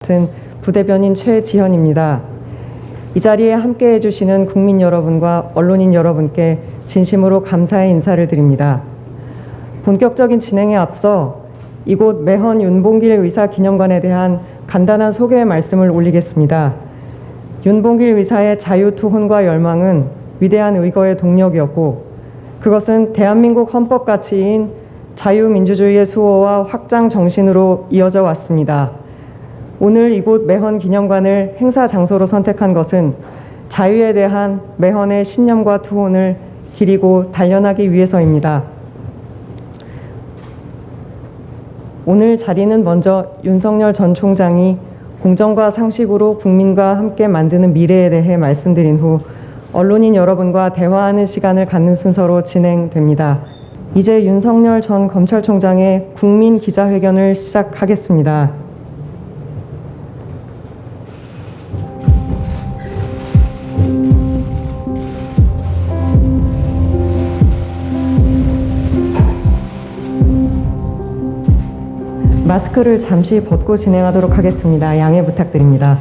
맡은 부대변인 최지현입니다. 이 자리에 함께해 주시는 국민 여러분과 언론인 여러분께 진심으로 감사의 인사를 드립니다. 본격적인 진행에 앞서 이곳 매헌 윤봉길 의사 기념관에 대한 간단한 소개 말씀을 올리겠습니다. 윤봉길 의사의 자유투혼과 열망은 위대한 의거의 동력이었고, 그것은 대한민국 헌법 가치인 자유민주주의의 수호와 확장 정신으로 이어져 왔습니다. 오늘 이곳 매헌 기념관을 행사 장소로 선택한 것은 자유에 대한 매헌의 신념과 투혼을 기리고 단련하기 위해서입니다. 오늘 자리는 먼저 윤석열 전 총장이 공정과 상식으로 국민과 함께 만드는 미래에 대해 말씀드린 후 언론인 여러분과 대화하는 시간을 갖는 순서로 진행됩니다. 이제 윤석열 전 검찰총장의 국민 기자회견을 시작하겠습니다. 마스크를 잠시 벗고 진행하도록 하겠습니다. 양해 부탁드립니다.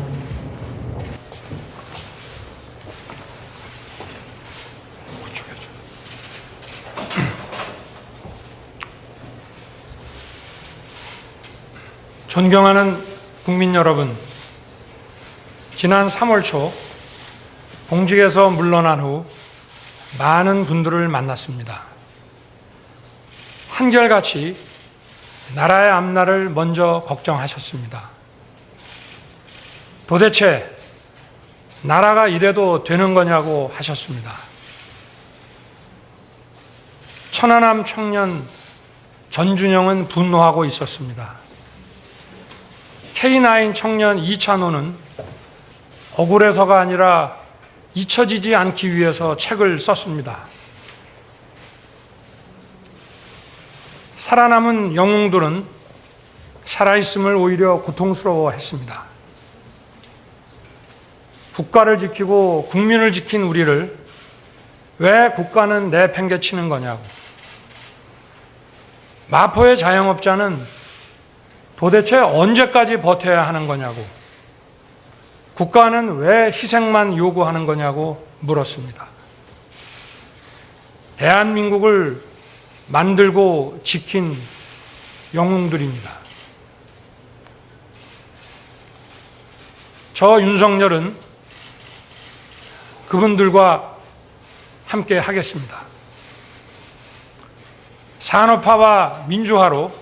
존경하는 국민 여러분, 지난 3월 초 공직에서 물러난 후 많은 분들을 만났습니다. 한결같이 나라의 앞날을 먼저 걱정하셨습니다. 도대체 나라가 이래도 되는 거냐고 하셨습니다. 천안함 청년 전준영은 분노하고 있었습니다. K9 청년 이찬호는 억울해서가 아니라 잊혀지지 않기 위해서 책을 썼습니다. 살아남은 영웅들은 살아있음을 오히려 고통스러워했습니다. 국가를 지키고 국민을 지킨 우리를 왜 국가는 내팽개치는 거냐고, 마포의 자영업자는 도대체 언제까지 버텨야 하는 거냐고, 국가는 왜 희생만 요구하는 거냐고 물었습니다. 대한민국을 만들고 지킨 영웅들입니다. 저 윤석열은 그분들과 함께 하겠습니다. 산업화와 민주화로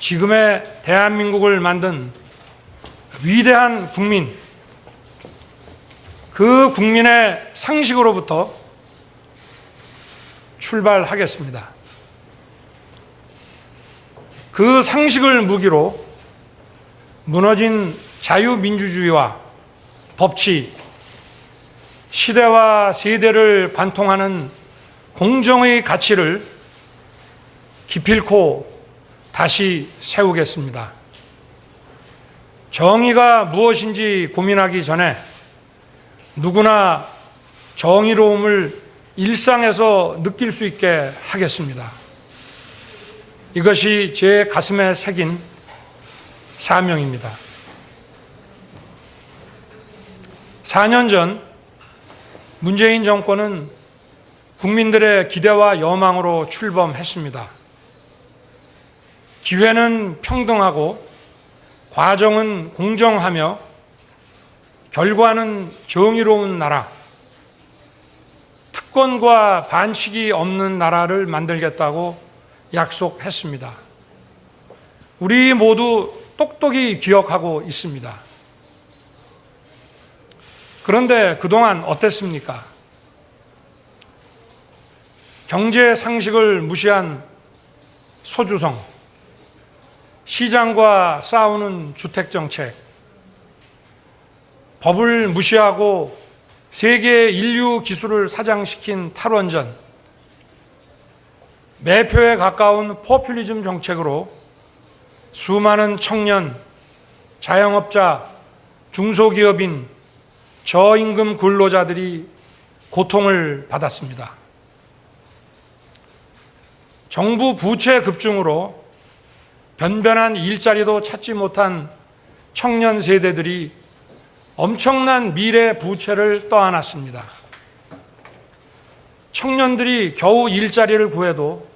지금의 대한민국을 만든 위대한 국민, 그 국민의 상식으로부터 출발하겠습니다. 그 상식을 무기로 무너진 자유민주주의와 법치, 시대와 세대를 관통하는 공정의 가치를 기필코 다시 세우겠습니다. 정의가 무엇인지 고민하기 전에 누구나 정의로움을 일상에서 느낄 수 있게 하겠습니다. 이것이 제 가슴에 새긴 사명입니다. 4년 전 문재인 정권은 국민들의 기대와 여망으로 출범했습니다. 기회는 평등하고 과정은 공정하며 결과는 정의로운 나라, 특권과 반칙이 없는 나라를 만들겠다고 약속했습니다. 우리 모두 똑똑히 기억하고 있습니다. 그런데 그동안 어땠습니까? 경제 상식을 무시한 소주성, 시장과 싸우는 주택정책, 법을 무시하고 세계 인류 기술을 사장시킨 탈원전, 매표에 가까운 포퓰리즘 정책으로 수많은 청년, 자영업자, 중소기업인, 저임금 근로자들이 고통을 받았습니다. 정부 부채 급증으로 변변한 일자리도 찾지 못한 청년 세대들이 엄청난 미래 부채를 떠안았습니다. 청년들이 겨우 일자리를 구해도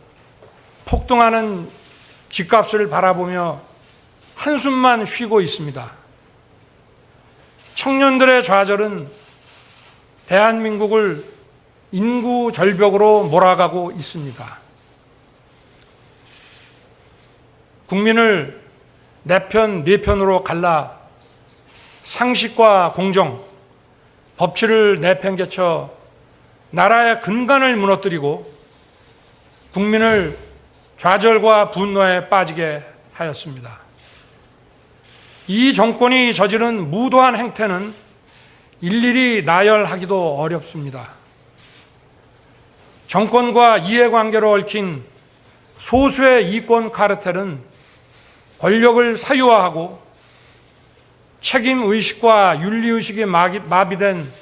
폭등하는 집값을 바라보며 한숨만 쉬고 있습니다. 청년들의 좌절은 대한민국을 인구 절벽으로 몰아가고 있습니다. 국민을 네 편, 네 편으로 갈라 상식과 공정, 법치를 내팽개쳐 나라의 근간을 무너뜨리고 국민을 좌절과 분노에 빠지게 하였습니다. 이 정권이 저지른 무도한 행태는 일일이 나열하기도 어렵습니다. 정권과 이해관계로 얽힌 소수의 이권 카르텔은 권력을 사유화하고 책임의식과 윤리의식이 마비된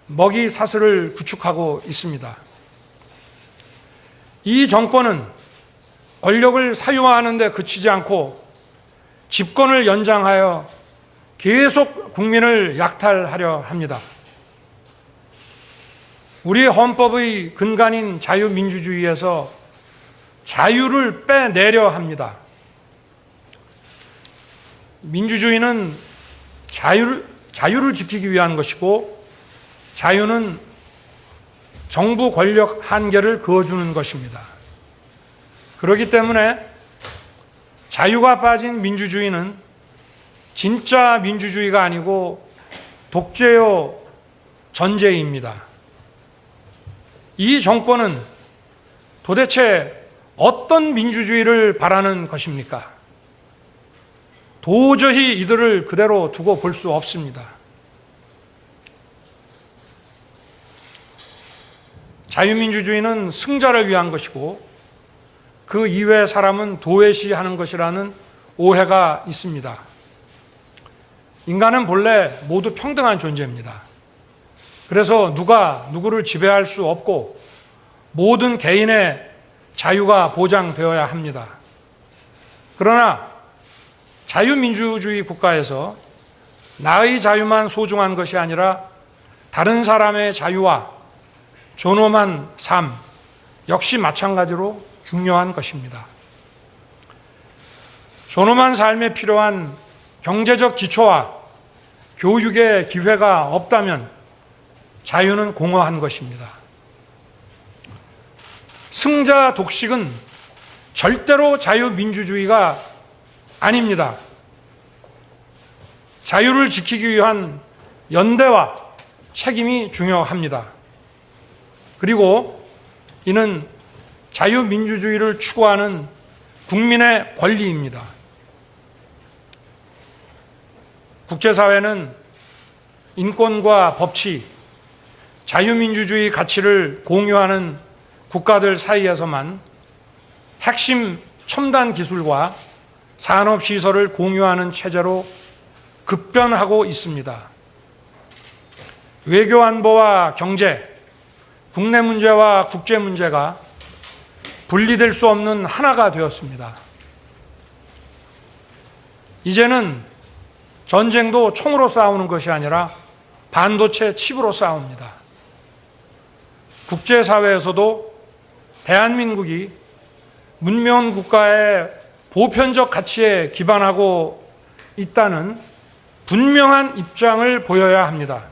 먹이 사슬을 구축하고 있습니다. 이 정권은 권력을 사유화하는 데 그치지 않고 집권을 연장하여 계속 국민을 약탈하려 합니다. 우리 헌법의 근간인 자유민주주의에서 자유를 빼내려 합니다. 민주주의는 자유를 지키기 위한 것이고 자유는 정부 권력 한계를 그어주는 것입니다. 그렇기 때문에 자유가 빠진 민주주의는 진짜 민주주의가 아니고 독재요 전제입니다. 이 정권은 도대체 어떤 민주주의를 바라는 것입니까? 도저히 이들을 그대로 두고 볼 수 없습니다. 자유민주주의는 승자를 위한 것이고 그 이외의 사람은 도외시하는 것이라는 오해가 있습니다. 인간은 본래 모두 평등한 존재입니다. 그래서 누가 누구를 지배할 수 없고 모든 개인의 자유가 보장되어야 합니다. 그러나 자유민주주의 국가에서 나의 자유만 소중한 것이 아니라 다른 사람의 자유와 존엄한 삶 역시 마찬가지로 중요한 것입니다. 존엄한 삶에 필요한 경제적 기초와 교육의 기회가 없다면 자유는 공허한 것입니다. 승자 독식은 절대로 자유민주주의가 아닙니다. 자유를 지키기 위한 연대와 책임이 중요합니다. 그리고 이는 자유민주주의를 추구하는 국민의 권리입니다. 국제사회는 인권과 법치, 자유민주주의 가치를 공유하는 국가들 사이에서만 핵심 첨단 기술과 산업시설을 공유하는 체제로 급변하고 있습니다. 외교안보와 경제, 국내 문제와 국제 문제가 분리될 수 없는 하나가 되었습니다. 이제는 전쟁도 총으로 싸우는 것이 아니라 반도체 칩으로 싸웁니다. 국제사회에서도 대한민국이 문명 국가의 보편적 가치에 기반하고 있다는 분명한 입장을 보여야 합니다.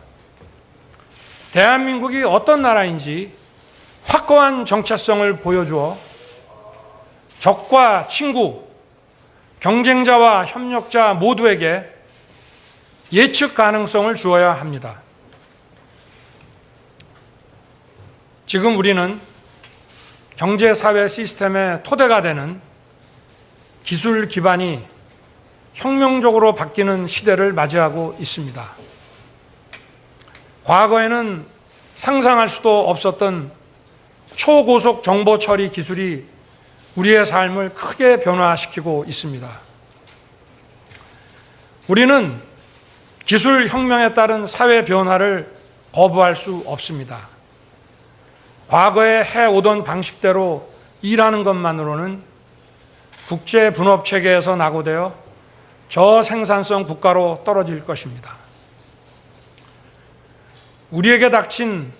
대한민국이 어떤 나라인지 확고한 정체성을 보여주어 적과 친구, 경쟁자와 협력자 모두에게 예측 가능성을 주어야 합니다. 지금 우리는 경제사회 시스템의 토대가 되는 기술 기반이 혁명적으로 바뀌는 시대를 맞이하고 있습니다. 과거에는 상상할 수도 없었던 초고속 정보 처리 기술이 우리의 삶을 크게 변화시키고 있습니다. 우리는 기술 혁명에 따른 사회 변화를 거부할 수 없습니다. 과거에 해오던 방식대로 일하는 것만으로는 국제 분업 체계에서 낙오되어 저생산성 국가로 떨어질 것입니다. 우리에게 닥친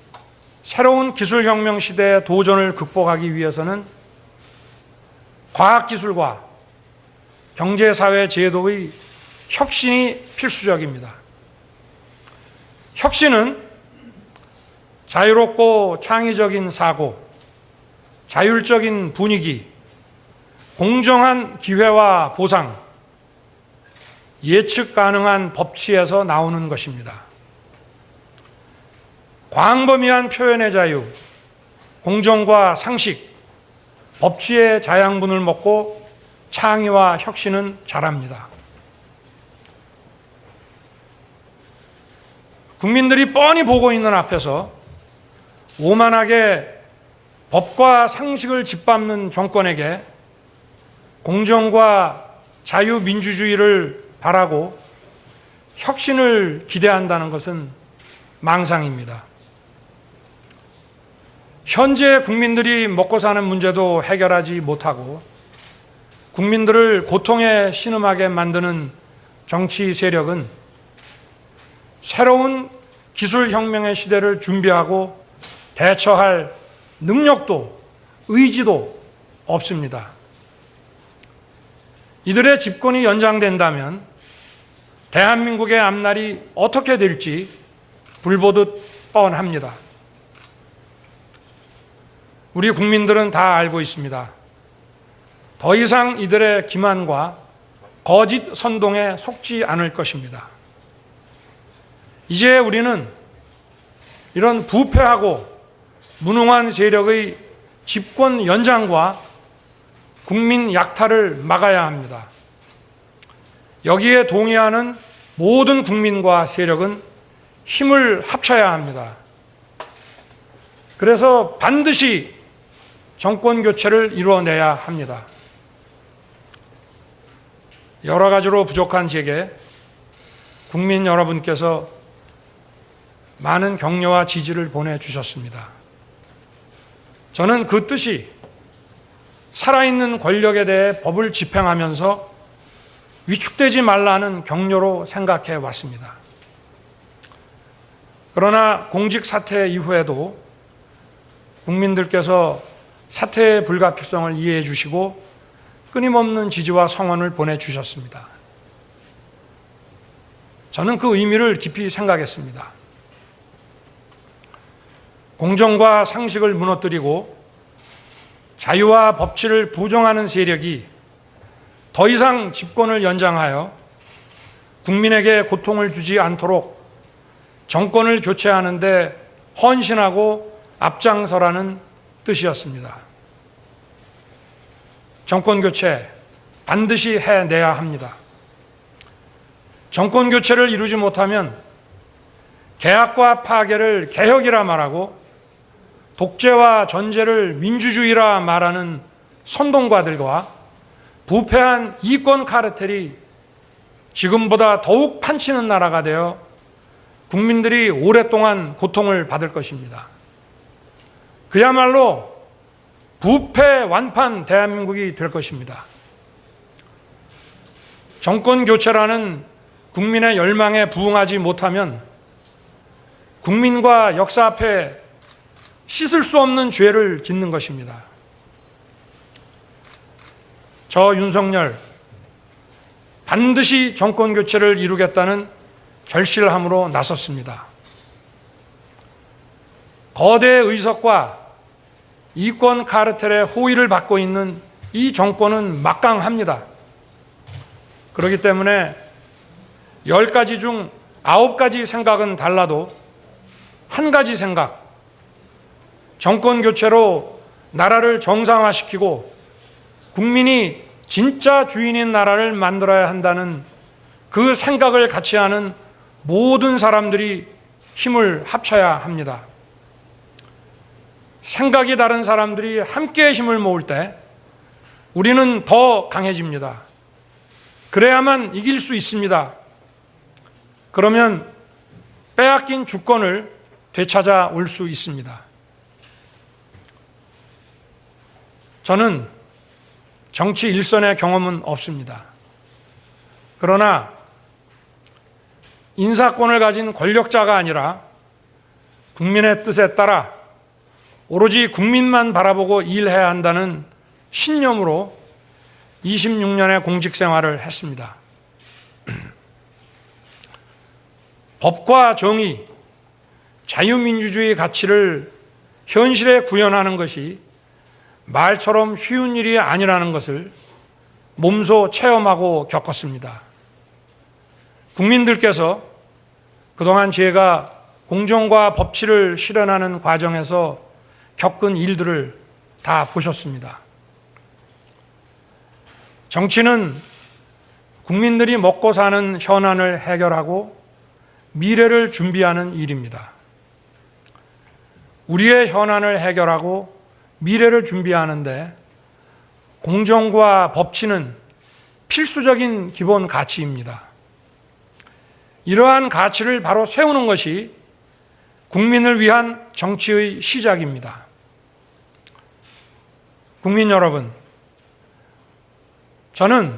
새로운 기술혁명 시대의 도전을 극복하기 위해서는 과학기술과 경제사회 제도의 혁신이 필수적입니다. 혁신은 자유롭고 창의적인 사고, 자율적인 분위기, 공정한 기회와 보상, 예측 가능한 법치에서 나오는 것입니다. 광범위한 표현의 자유, 공정과 상식, 법치의 자양분을 먹고 창의와 혁신은 자랍니다. 국민들이 뻔히 보고 있는 앞에서 오만하게 법과 상식을 짓밟는 정권에게 공정과 자유민주주의를 바라고 혁신을 기대한다는 것은 망상입니다. 현재 국민들이 먹고 사는 문제도 해결하지 못하고 국민들을 고통에 신음하게 만드는 정치 세력은 새로운 기술혁명의 시대를 준비하고 대처할 능력도 의지도 없습니다. 이들의 집권이 연장된다면 대한민국의 앞날이 어떻게 될지 불보듯 뻔합니다. 우리 국민들은 다 알고 있습니다. 더 이상 이들의 기만과 거짓 선동에 속지 않을 것입니다. 이제 우리는 이런 부패하고 무능한 세력의 집권 연장과 국민 약탈을 막아야 합니다. 여기에 동의하는 모든 국민과 세력은 힘을 합쳐야 합니다. 그래서 반드시 정권 교체를 이루어내야 합니다. 여러 가지로 부족한 제게 국민 여러분께서 많은 격려와 지지를 보내주셨습니다. 저는 그 뜻이 살아있는 권력에 대해 법을 집행하면서 위축되지 말라는 격려로 생각해 왔습니다. 그러나 공직 사퇴 이후에도 국민들께서 사퇴의 불가피성을 이해해 주시고 끊임없는 지지와 성원을 보내주셨습니다. 저는 그 의미를 깊이 생각했습니다. 공정과 상식을 무너뜨리고 자유와 법치를 부정하는 세력이 더 이상 집권을 연장하여 국민에게 고통을 주지 않도록 정권을 교체하는 데 헌신하고 앞장서라는 뜻이었습니다. 정권 교체 반드시 해내야 합니다. 정권 교체를 이루지 못하면 개혁과 파괴를 개혁이라 말하고 독재와 전제를 민주주의라 말하는 선동가들과 부패한 이권 카르텔이 지금보다 더욱 판치는 나라가 되어 국민들이 오랫동안 고통을 받을 것입니다. 그야말로 부패 완판 대한민국이 될 것입니다. 정권 교체라는 국민의 열망에 부응하지 못하면 국민과 역사 앞에 씻을 수 없는 죄를 짓는 것입니다. 저 윤석열 반드시 정권 교체를 이루겠다는 결실함으로 나섰습니다. 거대 의석과 이권 카르텔의 호의를 받고 있는 이 정권은 막강합니다. 그렇기 때문에 10가지 중 9가지 생각은 달라도 한 가지 생각, 정권 교체로 나라를 정상화시키고 국민이 진짜 주인인 나라를 만들어야 한다는 그 생각을 같이 하는 모든 사람들이 힘을 합쳐야 합니다. 생각이 다른 사람들이 함께 힘을 모을 때 우리는 더 강해집니다. 그래야만 이길 수 있습니다. 그러면 빼앗긴 주권을 되찾아 올 수 있습니다. 저는 정치 일선의 경험은 없습니다. 그러나 인사권을 가진 권력자가 아니라 국민의 뜻에 따라 오로지 국민만 바라보고 일해야 한다는 신념으로 26년의 공직 생활을 했습니다. 법과 정의, 자유민주주의 가치를 현실에 구현하는 것이 말처럼 쉬운 일이 아니라는 것을 몸소 체험하고 겪었습니다. 국민들께서 그동안 제가 공정과 법치를 실현하는 과정에서 겪은 일들을 다 보셨습니다. 정치는 국민들이 먹고 사는 현안을 해결하고 미래를 준비하는 일입니다. 우리의 현안을 해결하고 미래를 준비하는데 공정과 법치는 필수적인 기본 가치입니다. 이러한 가치를 바로 세우는 것이 국민을 위한 정치의 시작입니다. 국민 여러분, 저는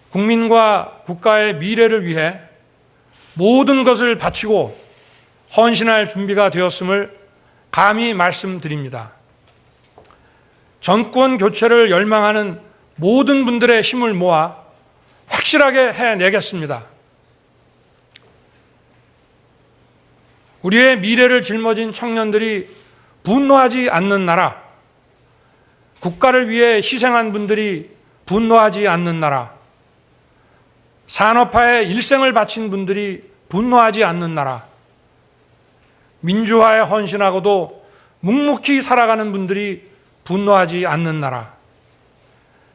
국민과 국가의 미래를 위해 모든 것을 바치고 헌신할 준비가 되었음을 감히 말씀드립니다. 정권 교체를 열망하는 모든 분들의 힘을 모아 확실하게 해내겠습니다. 우리의 미래를 짊어진 청년들이 분노하지 않는 나라, 국가를 위해 희생한 분들이 분노하지 않는 나라, 산업화에 일생을 바친 분들이 분노하지 않는 나라, 민주화에 헌신하고도 묵묵히 살아가는 분들이 분노하지 않는 나라,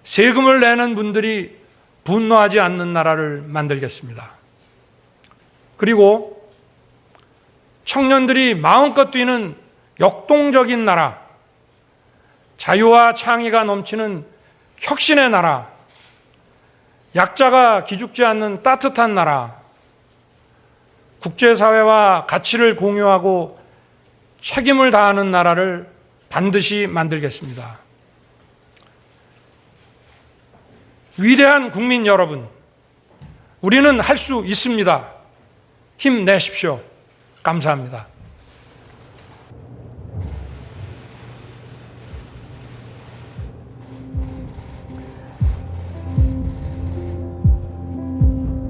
세금을 내는 분들이 분노하지 않는 나라를 만들겠습니다. 그리고 청년들이 마음껏 뛰는 역동적인 나라, 자유와 창의가 넘치는 혁신의 나라, 약자가 기죽지 않는 따뜻한 나라, 국제사회와 가치를 공유하고 책임을 다하는 나라를 반드시 만들겠습니다. 위대한 국민 여러분, 우리는 할 수 있습니다. 힘내십시오. 감사합니다.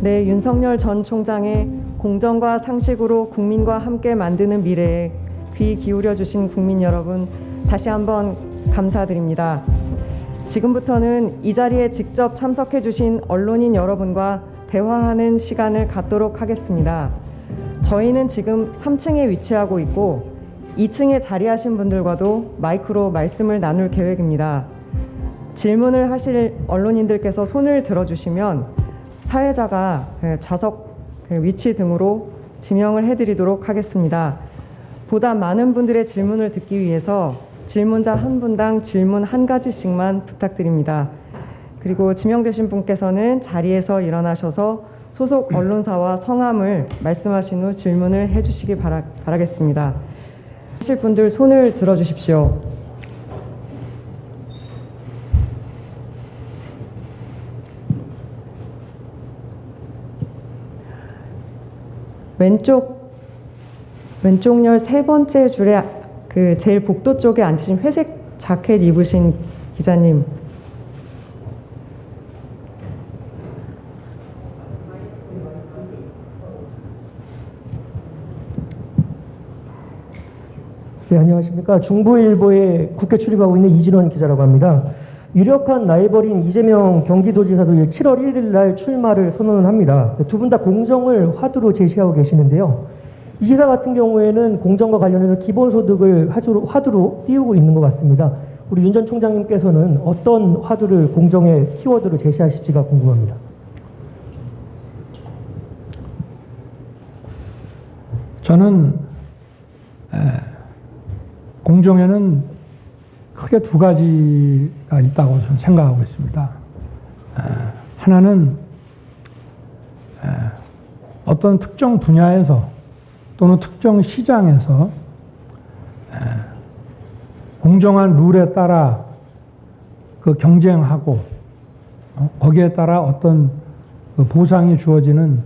네, 윤석열 전 총장의 공정과 상식으로 국민과 함께 만드는 미래에 귀 기울여 주신 국민 여러분, 다시 한번 감사드립니다. 지금부터는 이 자리에 직접 참석해 주신 언론인 여러분과 대화하는 시간을 갖도록 하겠습니다. 저희는 지금 3층에 위치하고 있고 2층에 자리하신 분들과도 마이크로 말씀을 나눌 계획입니다. 질문을 하실 언론인들께서 손을 들어주시면 사회자가 좌석 위치 등으로 지명을 해드리도록 하겠습니다. 보다 많은 분들의 질문을 듣기 위해서 질문자 한 분당 질문 한 가지씩만 부탁드립니다. 그리고 지명되신 분께서는 자리에서 일어나셔서 소속 언론사와 성함을 말씀하신 후 질문을 해주시기 바라겠습니다. 하실 분들 손을 들어주십시오. 왼쪽 열 세 번째 줄에 그 제일 복도 쪽에 앉으신 회색 자켓 입으신 기자님. 네, 안녕하십니까. 중부일보에 국회 출입하고 있는 이진원 기자라고 합니다. 유력한 라이벌인 이재명 경기도지사도 7월 1일 날 출마를 선언을 합니다. 두 분 다 공정을 화두로 제시하고 계시는데요. 이 지사 같은 경우에는 공정과 관련해서 기본소득을 화두로 띄우고 있는 것 같습니다. 우리 윤 전 총장님께서는 어떤 화두를 공정의 키워드로 제시하실지가 궁금합니다. 저는 공정에는 크게 두 가지가 있다고 저는 생각하고 있습니다. 하나는 어떤 특정 분야에서 또는 특정 시장에서 공정한 룰에 따라 그 경쟁하고 거기에 따라 어떤 그 보상이 주어지는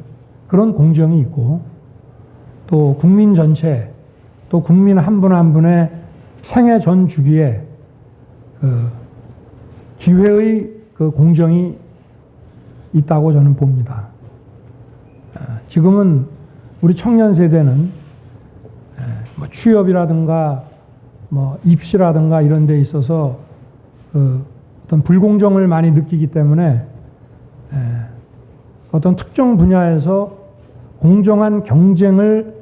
그런 공정이 있고, 또 국민 전체, 또 국민 한 분 한 분의 생애 전 주기에 그 기회의 그 공정이 있다고 저는 봅니다. 지금은 우리 청년 세대는 뭐 취업이라든가 뭐 입시라든가 이런 데 있어서 그 어떤 불공정을 많이 느끼기 때문에 어떤 특정 분야에서 공정한 경쟁을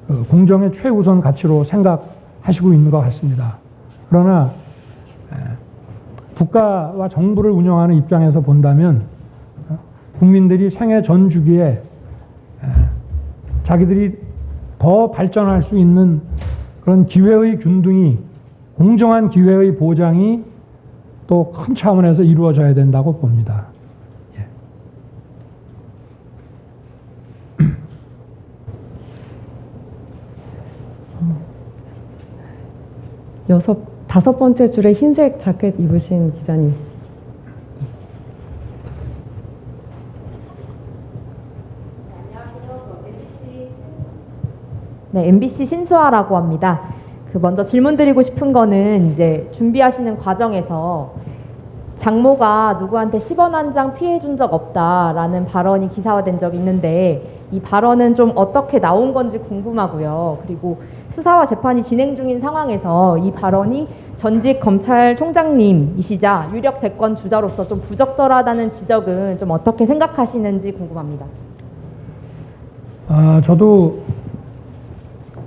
그 공정의 최우선 가치로 생각하시고 있는 것 같습니다. 그러나 국가와 정부를 운영하는 입장에서 본다면 국민들이 생애 전 주기에 자기들이 더 발전할 수 있는 그런 기회의 균등이, 공정한 기회의 보장이 또 큰 차원에서 이루어져야 된다고 봅니다. 다섯 번째 줄에 흰색 자켓 입으신 기자님. 네, MBC 신수아라고 합니다. 먼저 질문드리고 싶은 거는 이제 준비하시는 과정에서 장모가 누구한테 10원 한 장 피해 준 적 없다라는 발언이 기사화된 적이 있는데 이 발언은 좀 어떻게 나온 건지 궁금하고요. 그리고 수사와 재판이 진행 중인 상황에서 이 발언이 전직 검찰총장님이시자 유력 대권 주자로서 좀 부적절하다는 지적은 좀 어떻게 생각하시는지 궁금합니다. 저도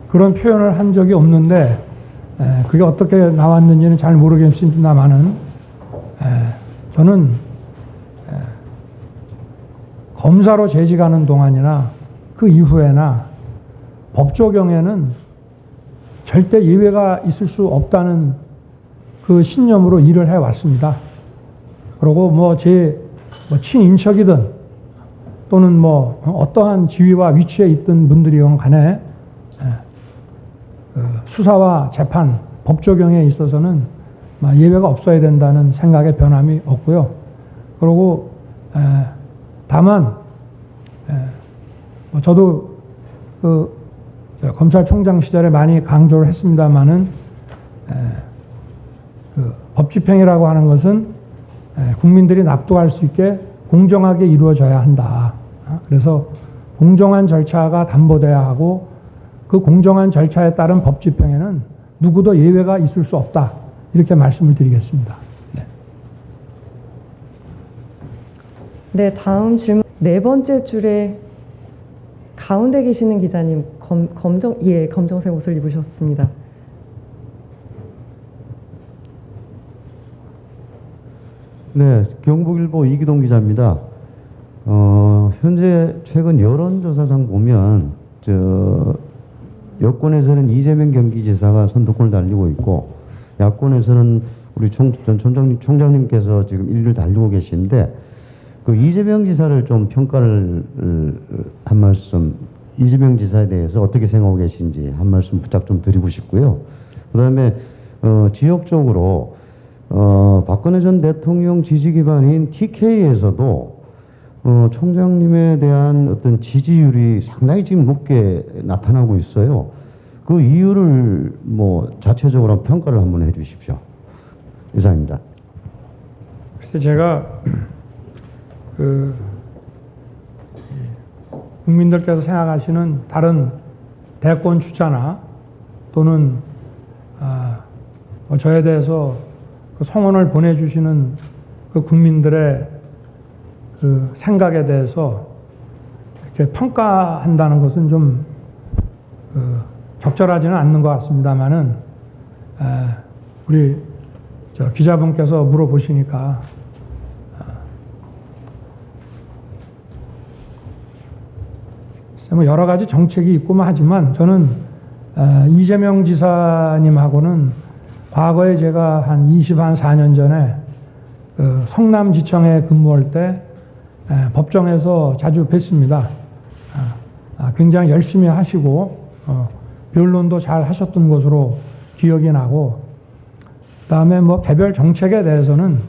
그런 표현을 한 적이 없는데 그게 어떻게 나왔는지는 잘 모르겠습니다만은 저는 검사로 재직하는 동안이나 그 이후에나 법 적용에는 절대 예외가 있을 수 없다는 그 신념으로 일을 해왔습니다. 그리고 뭐 제 친인척이든 또는 뭐 어떠한 지위와 위치에 있던 분들이건 간에 수사와 재판, 법 적용에 있어서는 예외가 없어야 된다는 생각에 변함이 없고요. 그리고 다만 저도 그 검찰총장 시절에 많이 강조를 했습니다마는 그 법 집행이라고 하는 것은 국민들이 납득할 수 있게 공정하게 이루어져야 한다. 그래서 공정한 절차가 담보돼야 하고 그 공정한 절차에 따른 법 집행에는 누구도 예외가 있을 수 없다. 이렇게 말씀을 드리겠습니다. 네, 다음 질문. 네 번째 줄에 가운데 계시는 기자님, 검정색 옷을 입으셨습니다. 네, 경북일보 이기동 기자입니다. 현재 최근 여론조사상 보면 여권에서는 이재명 경기지사가 선두권을 달리고 있고 야권에서는 우리 총장님께서 지금 1위를 달리고 계신데 그 이재명 지사를 좀 평가를 한 말씀, 이재명 지사에 대해서 어떻게 생각하고 계신지 한 말씀 부탁 좀 드리고 싶고요. 그다음에 지역적으로 박근혜 전 대통령 지지 기반인 TK에서도 총장님에 대한 어떤 지지율이 상당히 지금 높게 나타나고 있어요. 그 이유를 뭐 자체적으로 평가를 한번 해주십시오. 이상입니다. 글쎄 제가 국민들께서 생각하시는 다른 대권 주자나 또는 저에 대해서 그 성원을 보내주시는 그 국민들의 그 생각에 대해서 이렇게 평가한다는 것은 좀 적절하지는 않는 것 같습니다만은 우리 기자분께서 물어보시니까 뭐 여러 가지 정책이 있고만 하지만 저는 이재명 지사님하고는 과거에 제가 한 24년 전에 그 성남지청에 근무할 때 법정에서 자주 뵀습니다. 굉장히 열심히 하시고 변론도 잘 하셨던 것으로 기억이 나고 그다음에 뭐 개별 정책에 대해서는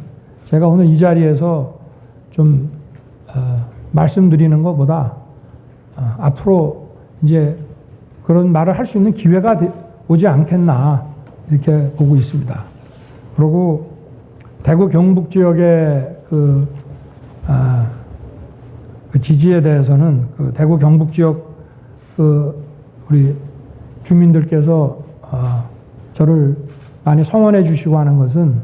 제가 오늘 이 자리에서 좀 말씀드리는 것보다 앞으로 이제 그런 말을 할 수 있는 기회가 오지 않겠나 이렇게 보고 있습니다. 그리고 대구 경북 지역의 그 지지에 대해서는 그 대구 경북 지역 우리 주민들께서 저를 많이 성원해 주시고 하는 것은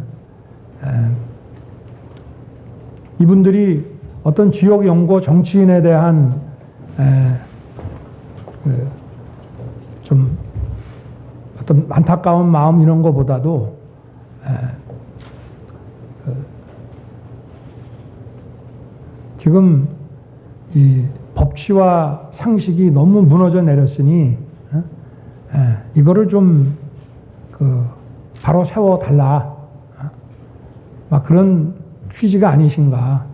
이분들이 어떤 지역 연구 정치인에 대한 좀 어떤 안타까운 마음 이런 것보다도 지금 이 법치와 상식이 너무 무너져 내렸으니 이거를 좀 바로 세워 달라 막 그런 취지가 아니신가.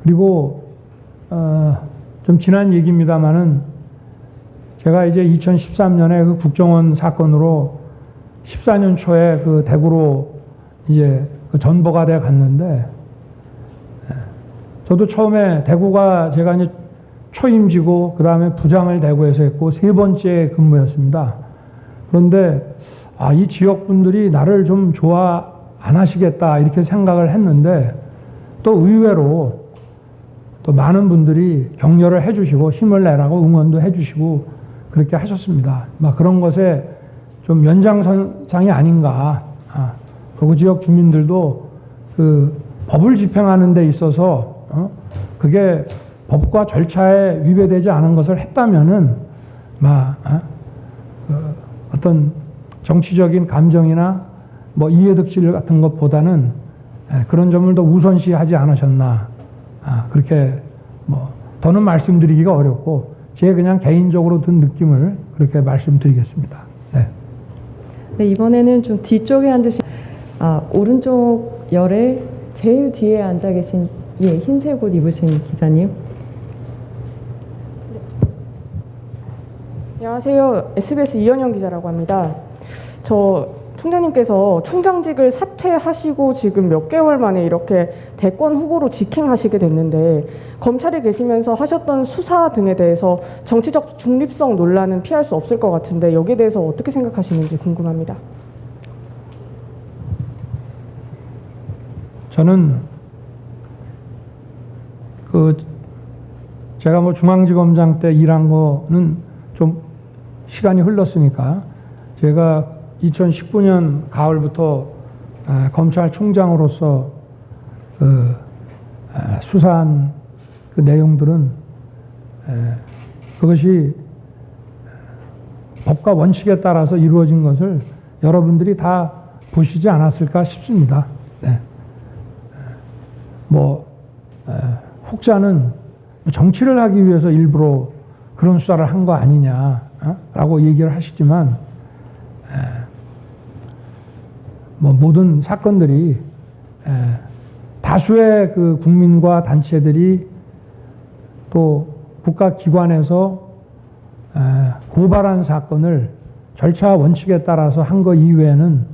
그리고 좀 지난 얘기입니다만은 제가 이제 2013년에 그 국정원 사건으로 14년 초에 그 대구로 이제 그 전보가 돼 갔는데 저도 처음에 대구가 제가 이제 초임지고 그 다음에 부장을 대구에서 했고 3번째 근무였습니다. 그런데 이 지역 분들이 나를 좀 좋아 안 하시겠다 이렇게 생각을 했는데 또 의외로 또 많은 분들이 격려를 해주시고 힘을 내라고 응원도 해주시고 그렇게 하셨습니다. 막 그런 것에 좀 연장선상이 아닌가. 그 지역 주민들도 그 법을 집행하는 데 있어서 그게 법과 절차에 위배되지 않은 것을 했다면은 어떤 정치적인 감정이나 뭐 이해득실 같은 것보다는 그런 점을 더 우선시하지 않으셨나. 그렇게 뭐 더는 말씀드리기가 어렵고 제 그냥 개인적으로 든 느낌을 그렇게 말씀드리겠습니다. 네. 네, 이번에는 좀 뒤쪽에 앉으신 오른쪽 열에 제일 뒤에 앉아 계신 흰색 옷 입으신 기자님. 안녕하세요. SBS 이현영 기자라고 합니다. 저 총장님께서 총장직을 사퇴하시고 지금 몇 개월 만에 이렇게 대권 후보로 직행하시게 됐는데 검찰에 계시면서 하셨던 수사 등에 대해서 정치적 중립성 논란은 피할 수 없을 것 같은데 여기에 대해서 어떻게 생각하시는지 궁금합니다. 저는 제가 뭐 중앙지검장 때 일한 거는 좀 시간이 흘렀으니까 제가 2019년 가을부터 검찰총장으로서 수사한 그 내용들은 그것이 법과 원칙에 따라서 이루어진 것을 여러분들이 다 보시지 않았을까 싶습니다. 네. 혹자는 정치를 하기 위해서 일부러 그런 수사를 한 거 아니냐라고 얘기를 하시지만 모든 사건들이 다수의 그 국민과 단체들이 또 국가기관에서 고발한 사건을 절차 원칙에 따라서 한 거 이외에는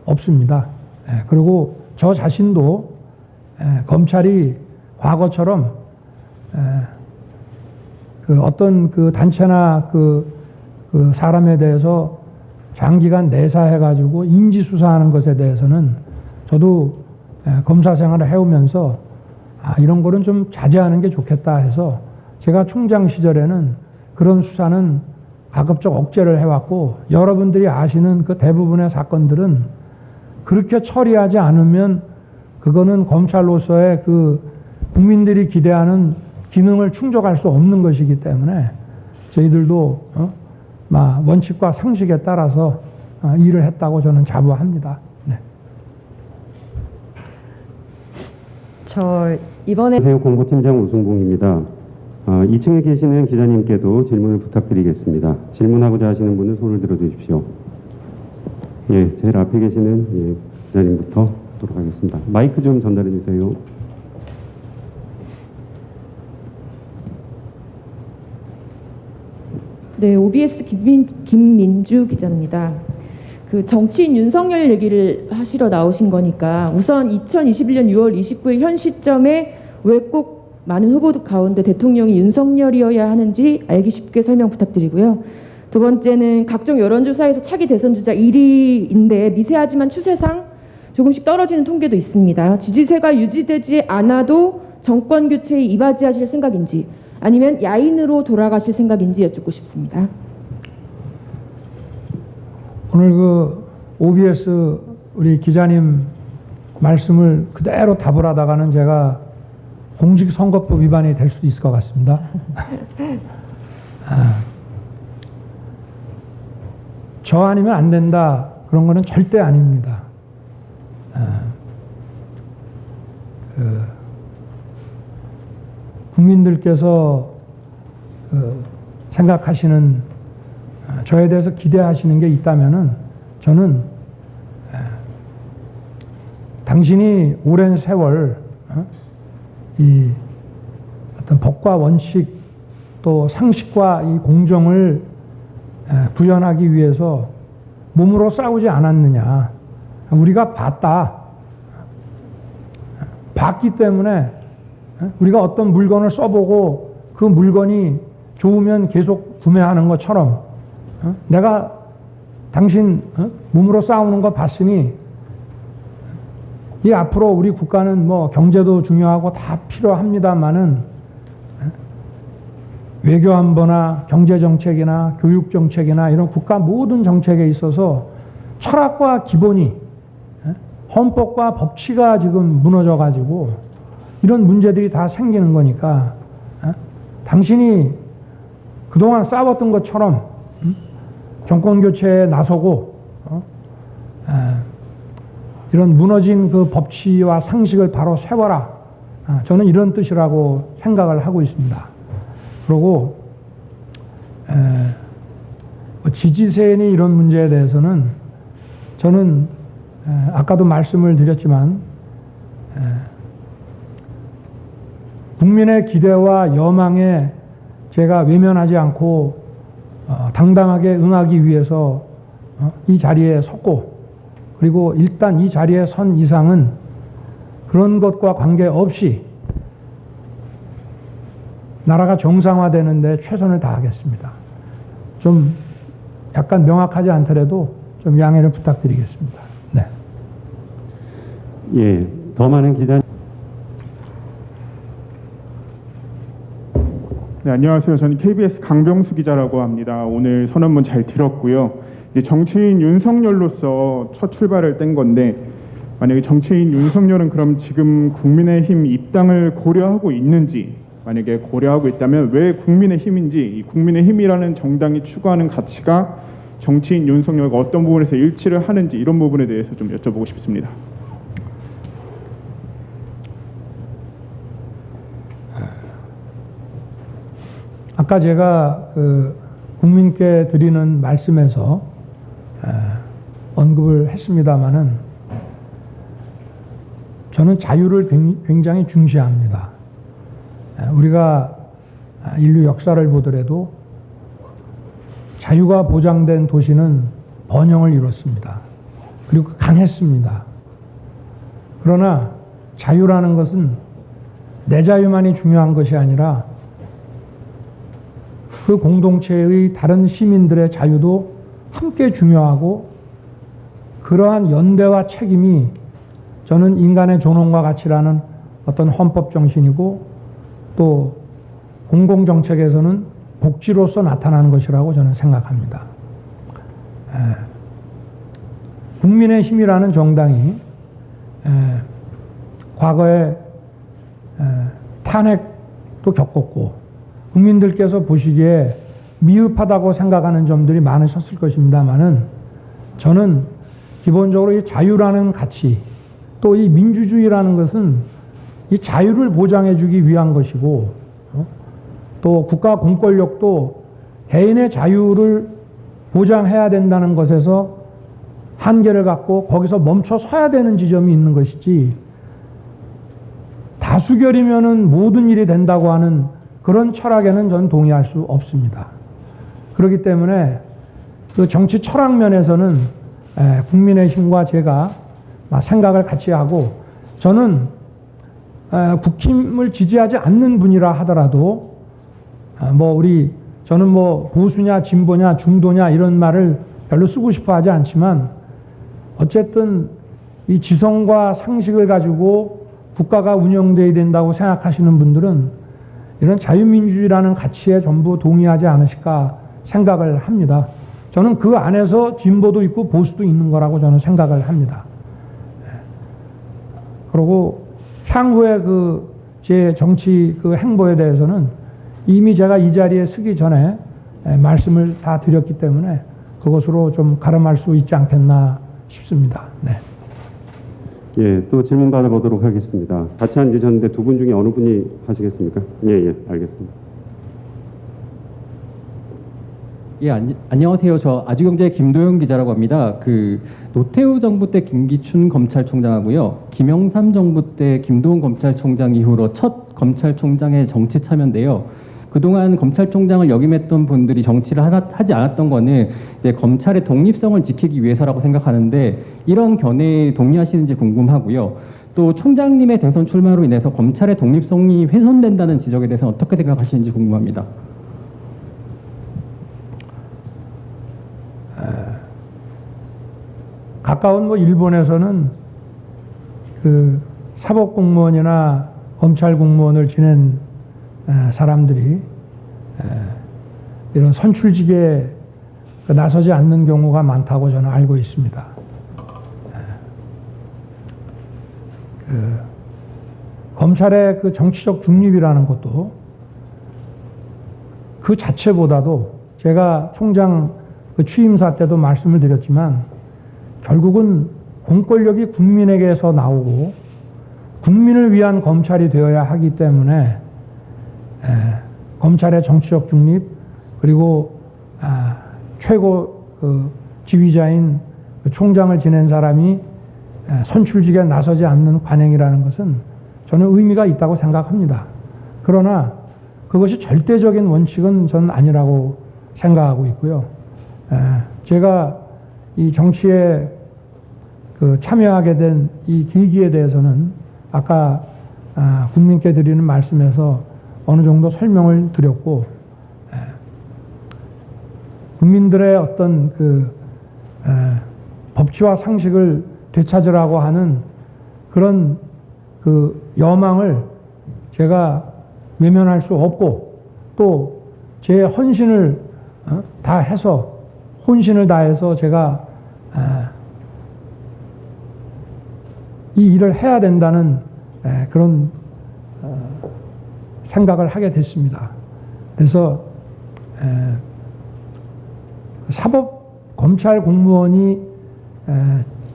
없습니다. 그리고 저 자신도 검찰이 과거처럼 어떤 그 단체나 그 사람에 대해서 장기간 내사해가지고 인지수사하는 것에 대해서는 저도 검사 생활을 해오면서 이런 거는 좀 자제하는 게 좋겠다 해서 제가 총장 시절에는 그런 수사는 가급적 억제를 해왔고 여러분들이 아시는 그 대부분의 사건들은 그렇게 처리하지 않으면 그거는 검찰로서의 그 국민들이 기대하는 기능을 충족할 수 없는 것이기 때문에 저희들도 원칙과 상식에 따라서 일을 했다고 저는 자부합니다. 네. 저 이번에 안녕하세요. 공보팀장 우승봉입니다. 2층에 계시는 기자님께도 질문을 부탁드리겠습니다. 질문하고자 하시는 분은 손을 들어주십시오. 예, 제일 앞에 계시는 기자님부터 하도록 하겠습니다. 마이크 좀 전달해 주세요. 네, OBS 김민주 기자입니다. 그 정치인 윤석열 얘기를 하시러 나오신 거니까 우선 2021년 6월 29일 현 시점에 왜 꼭 많은 후보 가운데 대통령이 윤석열이어야 하는지 알기 쉽게 설명 부탁드리고요. 두 번째는 각종 여론조사에서 차기 대선 주자 1위인데 미세하지만 추세상 조금씩 떨어지는 통계도 있습니다. 지지세가 유지되지 않아도 정권 교체에 이바지하실 생각인지 아니면 야인으로 돌아가실 생각인지 여쭙고 싶습니다. 오늘 그 OBS 우리 기자님 말씀을 그대로 답을 하다가는 제가 공직선거법 위반이 될 수도 있을 것 같습니다. 저 아니면 안 된다 그런 거는 절대 아닙니다. 국민들께서 생각하시는 저에 대해서 기대하시는 게 있다면은 저는 당신이 오랜 세월 이 어떤 법과 원칙 또 상식과 이 공정을 구현하기 위해서 몸으로 싸우지 않았느냐. 우리가 봤기 때문에 우리가 어떤 물건을 써보고 그 물건이 좋으면 계속 구매하는 것처럼 내가 당신 몸으로 싸우는 거 봤으니 이 앞으로 우리 국가는 뭐 경제도 중요하고 다 필요합니다만은 외교안보나 경제정책이나 교육정책이나 이런 국가 모든 정책에 있어서 철학과 기본이 헌법과 법치가 지금 무너져 가지고 이런 문제들이 다 생기는 거니까 당신이 그동안 싸웠던 것처럼 정권 교체에 나서고 이런 무너진 그 법치와 상식을 바로 세워라. 저는 이런 뜻이라고 생각을 하고 있습니다. 그리고 지지세니 이런 문제에 대해서는 저는 아까도 말씀을 드렸지만 국민의 기대와 여망에 제가 외면하지 않고 당당하게 응하기 위해서 이 자리에 섰고 그리고 일단 이 자리에 선 이상은 그런 것과 관계없이 나라가 정상화되는데 최선을 다하겠습니다. 좀 약간 명확하지 않더라도 좀 양해를 부탁드리겠습니다. 네. 예, 더 많은 기자. 네, 안녕하세요. 저는 KBS 강병수 기자라고 합니다. 오늘 선언문 잘 들었고요. 이제 정치인 윤석열로서 첫 출발을 뗀 건데 만약에 정치인 윤석열은 그럼 지금 국민의힘 입당을 고려하고 있는지 만약에 고려하고 있다면 왜 국민의힘인지 이 국민의힘이라는 정당이 추구하는 가치가 정치인 윤석열과 어떤 부분에서 일치를 하는지 이런 부분에 대해서 좀 여쭤보고 싶습니다. 아까 제가 그 국민께 드리는 말씀에서 언급을 했습니다마는 저는 자유를 굉장히 중시합니다. 우리가 인류 역사를 보더라도 자유가 보장된 도시는 번영을 이뤘습니다. 그리고 강했습니다. 그러나 자유라는 것은 내 자유만이 중요한 것이 아니라 그 공동체의 다른 시민들의 자유도 함께 중요하고 그러한 연대와 책임이 저는 인간의 존엄과 가치라는 어떤 헌법 정신이고 또 공공정책에서는 복지로서 나타나는 것이라고 저는 생각합니다. 국민의힘이라는 정당이 과거에 탄핵도 겪었고 국민들께서 보시기에 미흡하다고 생각하는 점들이 많으셨을 것입니다만은 저는 기본적으로 이 자유라는 가치 또 이 민주주의라는 것은 이 자유를 보장해주기 위한 것이고 또 국가 공권력도 개인의 자유를 보장해야 된다는 것에서 한계를 갖고 거기서 멈춰 서야 되는 지점이 있는 것이지 다수결이면은 모든 일이 된다고 하는 그런 철학에는 저는 동의할 수 없습니다. 그렇기 때문에 그 정치 철학 면에서는 국민의힘과 제가 생각을 같이 하고 저는 국힘을 지지하지 않는 분이라 하더라도 저는 보수냐 진보냐 중도냐 이런 말을 별로 쓰고 싶어 하지 않지만 어쨌든 이 지성과 상식을 가지고 국가가 운영돼야 된다고 생각하시는 분들은 이런 자유민주주의라는 가치에 전부 동의하지 않으실까 생각을 합니다. 저는 그 안에서 진보도 있고 보수도 있는 거라고 저는 생각을 합니다. 그리고 향후에 제 정치 행보에 대해서는 이미 제가 이 자리에 서기 전에 말씀을 다 드렸기 때문에 그것으로 좀 가름할 수 있지 않겠나 싶습니다. 네. 예, 또 질문 받아보도록 하겠습니다. 같이 앉으셨는데 두 분 중에 어느 분이 하시겠습니까? 예, 알겠습니다. 예, 안녕하세요. 저 아주경제 김도영 기자라고 합니다. 노태우 정부 때 김기춘 검찰총장하고요, 김영삼 정부 때 김도훈 검찰총장 이후로 첫 검찰총장의 정치 참여인데요. 그동안 검찰총장을 역임했던 분들이 정치를 하지 않았던 거는 이제 검찰의 독립성을 지키기 위해서라고 생각하는데 이런 견해에 동의하시는지 궁금하고요. 또 총장님의 대선 출마로 인해서 검찰의 독립성이 훼손된다는 지적에 대해서는 어떻게 생각하시는지 궁금합니다. 가까운 일본에서는 사법공무원이나 검찰공무원을 지낸 사람들이 이런 선출직에 나서지 않는 경우가 많다고 저는 알고 있습니다. 검찰의 정치적 중립이라는 것도 그 자체보다도 제가 총장 취임사 때도 말씀을 드렸지만 결국은 공권력이 국민에게서 나오고 국민을 위한 검찰이 되어야 하기 때문에 검찰의 정치적 중립 그리고 최고 지휘자인 총장을 지낸 사람이 선출직에 나서지 않는 관행이라는 것은 저는 의미가 있다고 생각합니다. 그러나 그것이 절대적인 원칙은 저는 아니라고 생각하고 있고요. 제가 이 정치에 참여하게 된 이 계기에 대해서는 아까 국민께 드리는 말씀에서 어느 정도 설명을 드렸고, 국민들의 어떤 법치와 상식을 되찾으라고 하는 그런 여망을 제가 외면할 수 없고, 또 제 헌신을 다 해서 혼신을 다해서 제가 이 일을 해야 된다는 그런 생각을 하게 됐습니다. 그래서 사법 검찰 공무원이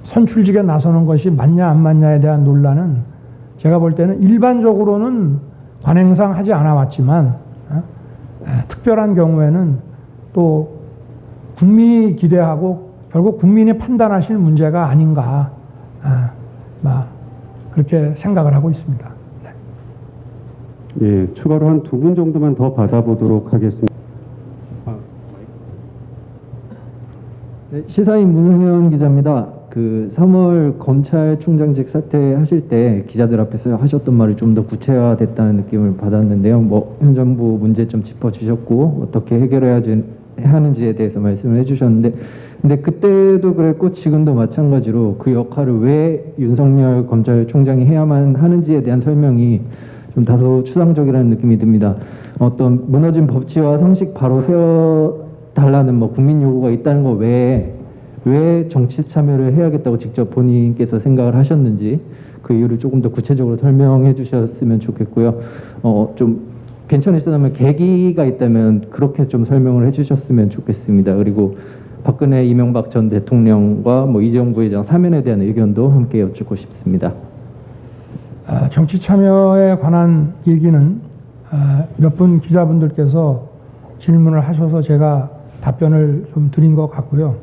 선출직에 나서는 것이 맞냐 안 맞냐에 대한 논란은 제가 볼 때는 일반적으로는 관행상 하지 않아 왔지만 특별한 경우에는 또 국민이 기대하고 결국 국민이 판단하실 문제가 아닌가 그렇게 생각을 하고 있습니다. 네. 예, 추가로 한 두 분 정도만 더 받아보도록 하겠습니다. 네, 시사인 문흥현 기자입니다. 3월 검찰총장직 사퇴하실 때 기자들 앞에서 하셨던 말이 좀 더 구체화됐다는 느낌을 받았는데요. 현 정부 문제점 짚어주셨고 어떻게 해결해야 하는지에 대해서 말씀을 해주셨는데, 근데 그때도 그랬고 지금도 마찬가지로 그 역할을 왜 윤석열 검찰총장이 해야만 하는지에 대한 설명이 좀 다소 추상적이라는 느낌이 듭니다. 어떤 무너진 법치와 상식 바로 세워달라는 국민 요구가 있다는 것 외에 왜 정치 참여를 해야겠다고 직접 본인께서 생각을 하셨는지 그 이유를 조금 더 구체적으로 설명해 주셨으면 좋겠고요. 좀 괜찮으시다면 계기가 있다면 그렇게 좀 설명을 해주셨으면 좋겠습니다. 그리고 박근혜, 이명박 전 대통령과 이재용 부회장 사면에 대한 의견도 함께 여쭙고 싶습니다. 정치 참여에 관한 얘기는 몇 분 기자분들께서 질문을 하셔서 제가 답변을 좀 드린 것 같고요.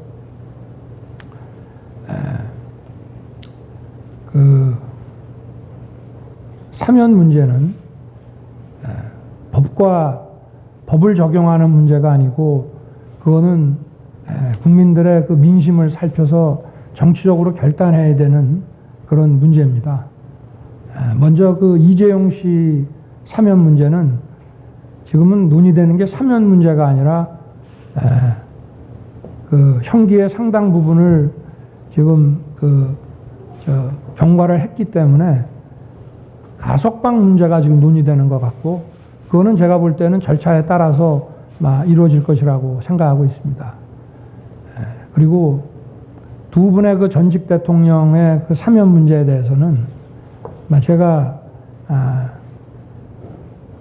사면 문제는 법을 적용하는 문제가 아니고 그거는 국민들의 민심을 살펴서 정치적으로 결단해야 되는 그런 문제입니다. 먼저 그 이재용 씨 사면 문제는 지금은 논의되는 게 사면 문제가 아니라 그 형기의 상당 부분을 지금 병과를 했기 때문에 가석방 문제가 지금 논의되는 것 같고, 그거는 제가 볼 때는 절차에 따라서 이루어질 것이라고 생각하고 있습니다. 그리고 두 분의 그 전직 대통령의 그 사면 문제에 대해서는 제가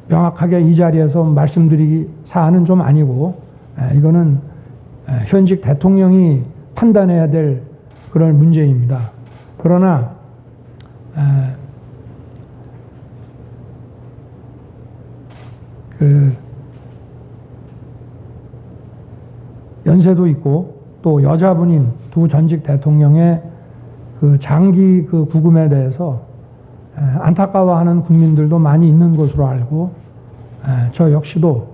명확하게 이 자리에서 말씀드리기 사안은 좀 아니고, 이거는 현직 대통령이 판단해야 될 그런 문제입니다. 그러나 그 연세도 있고 또 여자분인 두 전직 대통령의 그 장기 그 구금에 대해서 안타까워하는 국민들도 많이 있는 것으로 알고, 저 역시도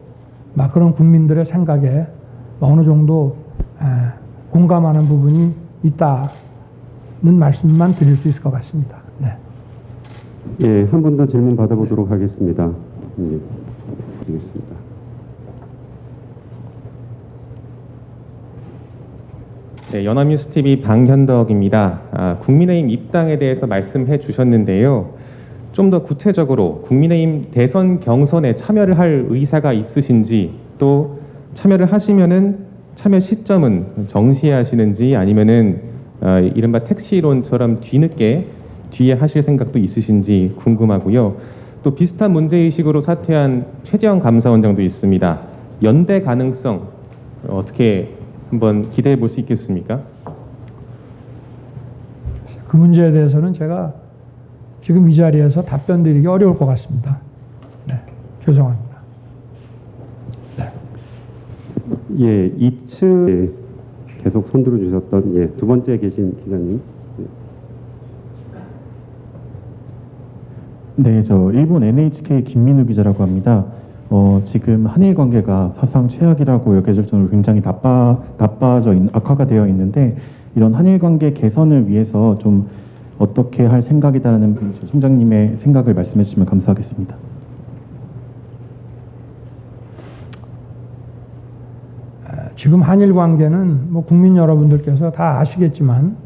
그런 국민들의 생각에 어느 정도 공감하는 부분이 있다는 말씀만 드릴 수 있을 것 같습니다. 네. 예, 한 번 더 질문 받아보도록 하겠습니다. 예, 드리겠습니다. 네, 연합뉴스TV 방현덕입니다. 국민의힘 입당에 대해서 말씀해 주셨는데요. 좀 더 구체적으로 국민의힘 대선 경선에 참여를 할 의사가 있으신지, 또 참여를 하시면은 참여 시점은 정시에 하시는지 아니면은 이른바 택시론처럼 뒤에 하실 생각도 있으신지 궁금하고요. 또 비슷한 문제의식으로 사퇴한 최재형 감사원장도 있습니다. 연대 가능성 어떻게 한번 기대해 볼 수 있겠습니까? 그 문제에 대해서는 제가 지금 이 자리에서 답변 드리기 어려울 것 같습니다. 네, 죄송합니다. 네. 예, 2층 계속 손들어 주셨던 두 번째 계신 기자님. 네, 저 일본 NHK 김민우 기자라고 합니다. 지금 한일 관계가 사상 최악이라고 여겨질 정도로 굉장히 악화가 되어 있는데, 이런 한일 관계 개선을 위해서 좀 어떻게 할 생각이다라는 총장님의 생각을 말씀해 주시면 감사하겠습니다. 지금 한일 관계는 국민 여러분들께서 다 아시겠지만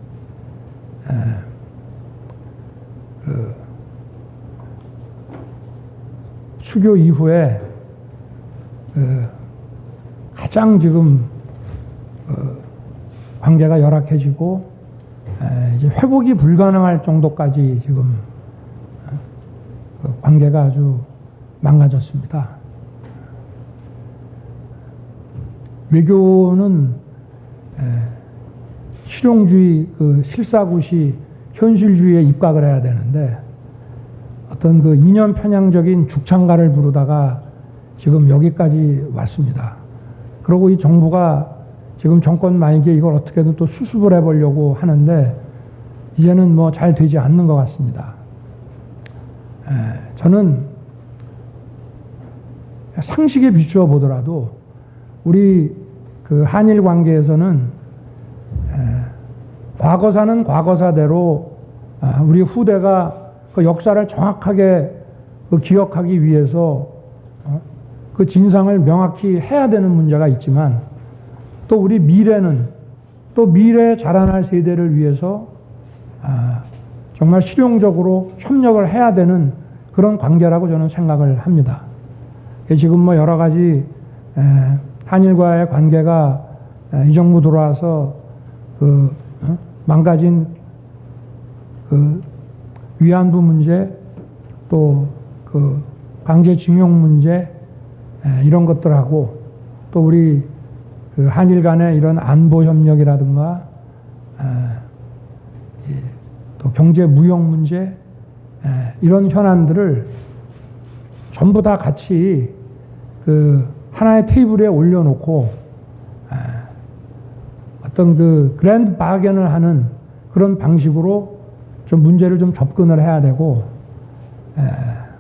수교 이후에 가장 지금 관계가 열악해지고 이제 회복이 불가능할 정도까지 지금 관계가 아주 망가졌습니다. 외교는 실용주의, 실사구시, 현실주의에 입각을 해야 되는데 어떤 그 이념 편향적인 죽창가를 부르다가 지금 여기까지 왔습니다. 그리고 이 정부가 지금 정권 말기에 이걸 어떻게든 또 수습을 해보려고 하는데 이제는 잘 되지 않는 것 같습니다. 저는 상식에 비추어 보더라도 우리 그 한일 관계에서는 과거사는 과거사대로 우리 후대가 그 역사를 정확하게 기억하기 위해서 그 진상을 명확히 해야 되는 문제가 있지만, 또 우리 미래는 또 미래에 자라날 세대를 위해서 정말 실용적으로 협력을 해야 되는 그런 관계라고 저는 생각을 합니다. 지금 여러 가지 한일과의 관계가 이 정부 들어와서 망가진 위안부 문제, 또 강제징용 문제, 이런 것들하고 또 우리 한일 간의 이런 안보 협력이라든가 또 경제 무역 문제, 이런 현안들을 전부 다 같이 하나의 테이블에 올려놓고 어떤 그랜드 바겐을 하는 그런 방식으로 좀 문제를 좀 접근을 해야 되고,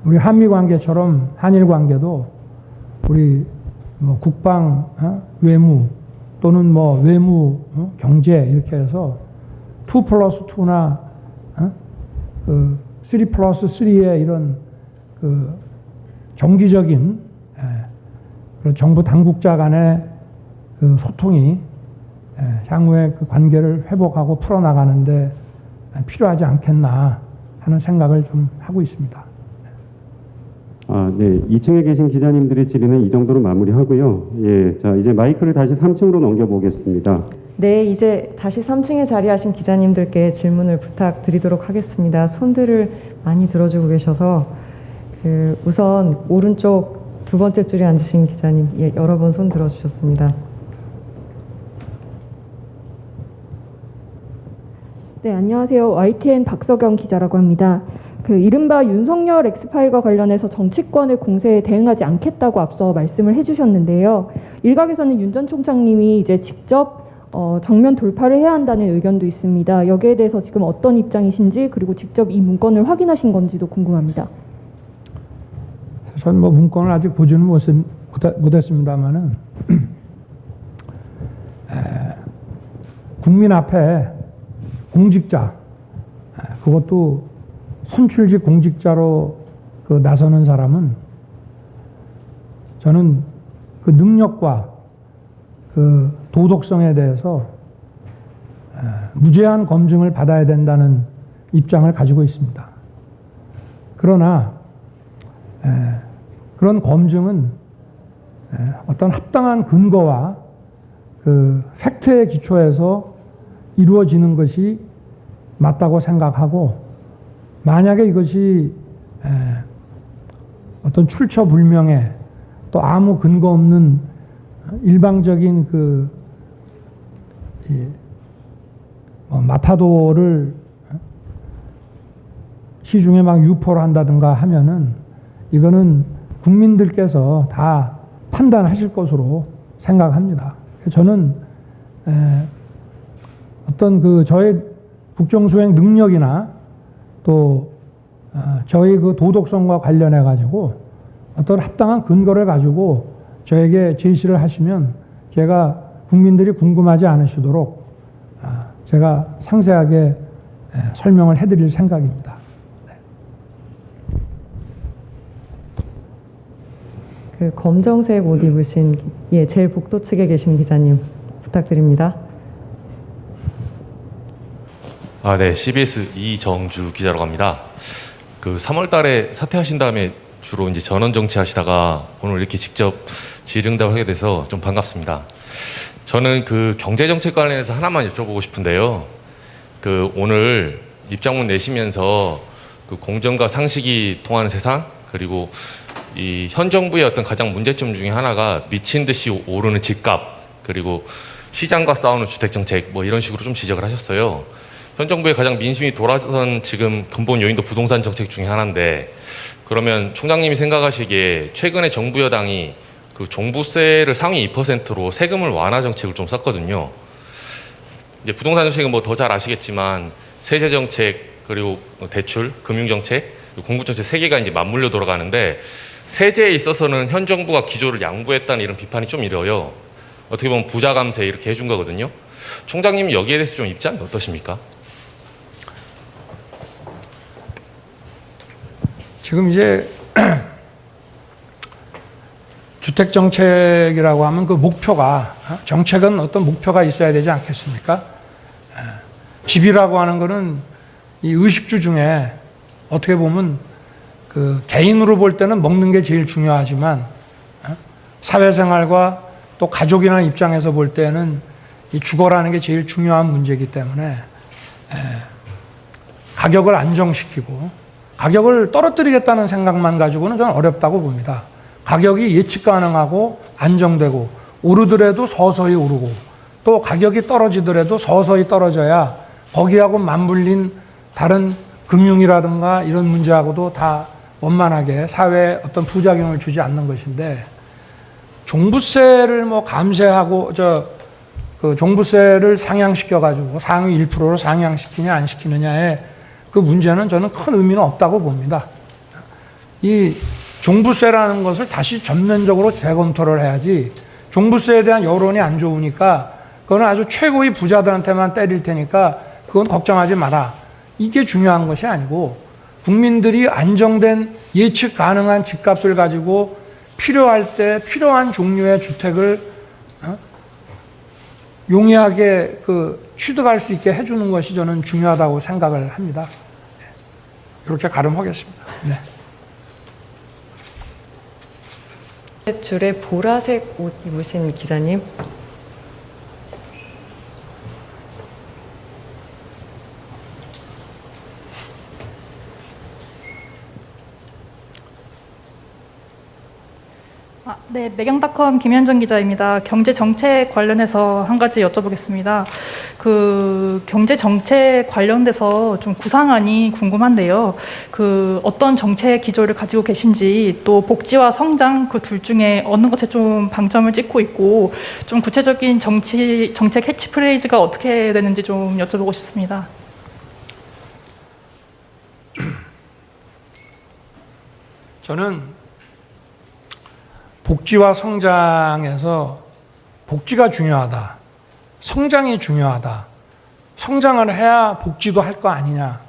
우리 한미 관계처럼 한일 관계도 우리 국방, 외무 또는 외무, 경제 이렇게 해서 2+2나 3+3의 이런 그 정기적인 그런 정부 당국자 간의 그 소통이 향후에 그 관계를 회복하고 풀어나가는데 필요하지 않겠나 하는 생각을 좀 하고 있습니다. 네. 2층에 계신 기자님들의 질의는 이 정도로 마무리하고요. 예, 자 이제 마이크를 다시 3층으로 넘겨보겠습니다. 네, 이제 다시 3층에 자리하신 기자님들께 질문을 부탁드리도록 하겠습니다. 손들을 많이 들어주고 계셔서 우선 오른쪽 두 번째 줄에 앉으신 기자님, 예, 여러 번 손 들어주셨습니다. 네, 안녕하세요. YTN 박서경 기자라고 합니다. 그 이른바 윤석열 엑스파일과 관련해서 정치권의 공세에 대응하지 않겠다고 앞서 말씀을 해주셨는데요. 일각에서는 윤 전 총장님이 이제 직접 정면 돌파를 해야 한다는 의견도 있습니다. 여기에 대해서 지금 어떤 입장이신지, 그리고 직접 이 문건을 확인하신 건지도 궁금합니다. 저는 뭐 문건을 아직 보지는 못했습니다만은 국민 앞에 공직자, 그것도 선출직 공직자로 그 나서는 사람은 저는 그 능력과 그 도덕성에 대해서 무제한 검증을 받아야 된다는 입장을 가지고 있습니다. 그러나 그런 검증은 어떤 합당한 근거와 그 팩트에 기초해서 이루어지는 것이 맞다고 생각하고, 만약에 이것이 어떤 출처불명의 또 아무 근거 없는 일방적인 그 마타도를 시중에 막 유포를 한다든가 하면은 이거는 국민들께서 다 판단하실 것으로 생각합니다. 저는 어떤 그 저의 국정수행 능력이나 또 저희 그 도덕성과 관련해 가지고 어떤 합당한 근거를 가지고 저에게 제시를 하시면 제가 국민들이 궁금하지 않으시도록 제가 상세하게 설명을 해드릴 생각입니다. 그 검정색 옷 입으신, 예, 제일 복도 측에 계신 기자님 부탁드립니다. 네, CBS 이정주 기자라고 합니다. 그 3월 달에 사퇴하신 다음에 주로 이제 전원 정치하시다가 오늘 이렇게 직접 질의응답을 하게 돼서 좀 반갑습니다. 저는 그 경제 정책 관련해서 하나만 여쭤보고 싶은데요. 그 오늘 입장문 내시면서 그 공정과 상식이 통하는 세상, 그리고 이 현 정부의 어떤 가장 문제점 중에 하나가 미친 듯이 오르는 집값, 그리고 시장과 싸우는 주택 정책, 뭐 이런 식으로 좀 지적을 하셨어요. 현 정부의 가장 민심이 돌아선 지금 근본 요인도 부동산 정책 중에 하나인데, 그러면 총장님이 생각하시기에 최근에 정부 여당이 그 종부세를 상위 2%로 세금을 완화 정책을 좀 썼거든요. 이제 부동산 정책은 뭐 더 잘 아시겠지만 세제 정책, 그리고 대출, 금융 정책, 공급 정책 세 개가 이제 맞물려 돌아가는데, 세제에 있어서는 현 정부가 기조를 양보했다는 이런 비판이 좀 이래요. 어떻게 보면 부자 감세 이렇게 해준 거거든요. 총장님이 여기에 대해서 좀 입장이 어떠십니까? 지금 이제 주택 정책이라고 하면 그 목표가, 정책은 어떤 목표가 있어야 되지 않겠습니까? 집이라고 하는 거는 이 의식주 중에 어떻게 보면 그 개인으로 볼 때는 먹는 게 제일 중요하지만 사회생활과 또 가족이라는 입장에서 볼 때는 이 주거라는 게 제일 중요한 문제이기 때문에 가격을 안정시키고 가격을 떨어뜨리겠다는 생각만 가지고는 저는 어렵다고 봅니다. 가격이 예측 가능하고 안정되고 오르더라도 서서히 오르고 또 가격이 떨어지더라도 서서히 떨어져야 거기하고 맞물린 다른 금융이라든가 이런 문제하고도 다 원만하게 사회에 어떤 부작용을 주지 않는 것인데, 종부세를 뭐 감세하고 그 종부세를 상향시켜 가지고 상위 1%로 상향시키냐 안 시키느냐의 그 문제는 저는 큰 의미는 없다고 봅니다. 이 종부세라는 것을 다시 전면적으로 재검토를 해야지, 종부세에 대한 여론이 안 좋으니까 그거는 아주 최고의 부자들한테만 때릴 테니까 그건 걱정하지 마라, 이게 중요한 것이 아니고, 국민들이 안정된 예측 가능한 집값을 가지고 필요할 때 필요한 종류의 주택을 용이하게 취득할 수 있게 해주는 것이 저는 중요하다고 생각을 합니다. 이렇게 가름하겠습니다. 네. 줄에 보라색 옷 입으신 기자님. 네, 매경닷컴 김현정 기자입니다. 경제 정책 관련해서 한 가지 여쭤보겠습니다. 그 경제 정책 관련돼서 좀 구상안이 궁금한데요. 그 어떤 정책 기조를 가지고 계신지, 또 복지와 성장 그 둘 중에 어느 것에 좀 방점을 찍고 있고, 좀 구체적인 정책 캐치프레이즈가 어떻게 되는지 좀 여쭤보고 싶습니다. 저는 복지와 성장에서 복지가 중요하다, 성장이 중요하다, 성장을 해야 복지도 할 거 아니냐,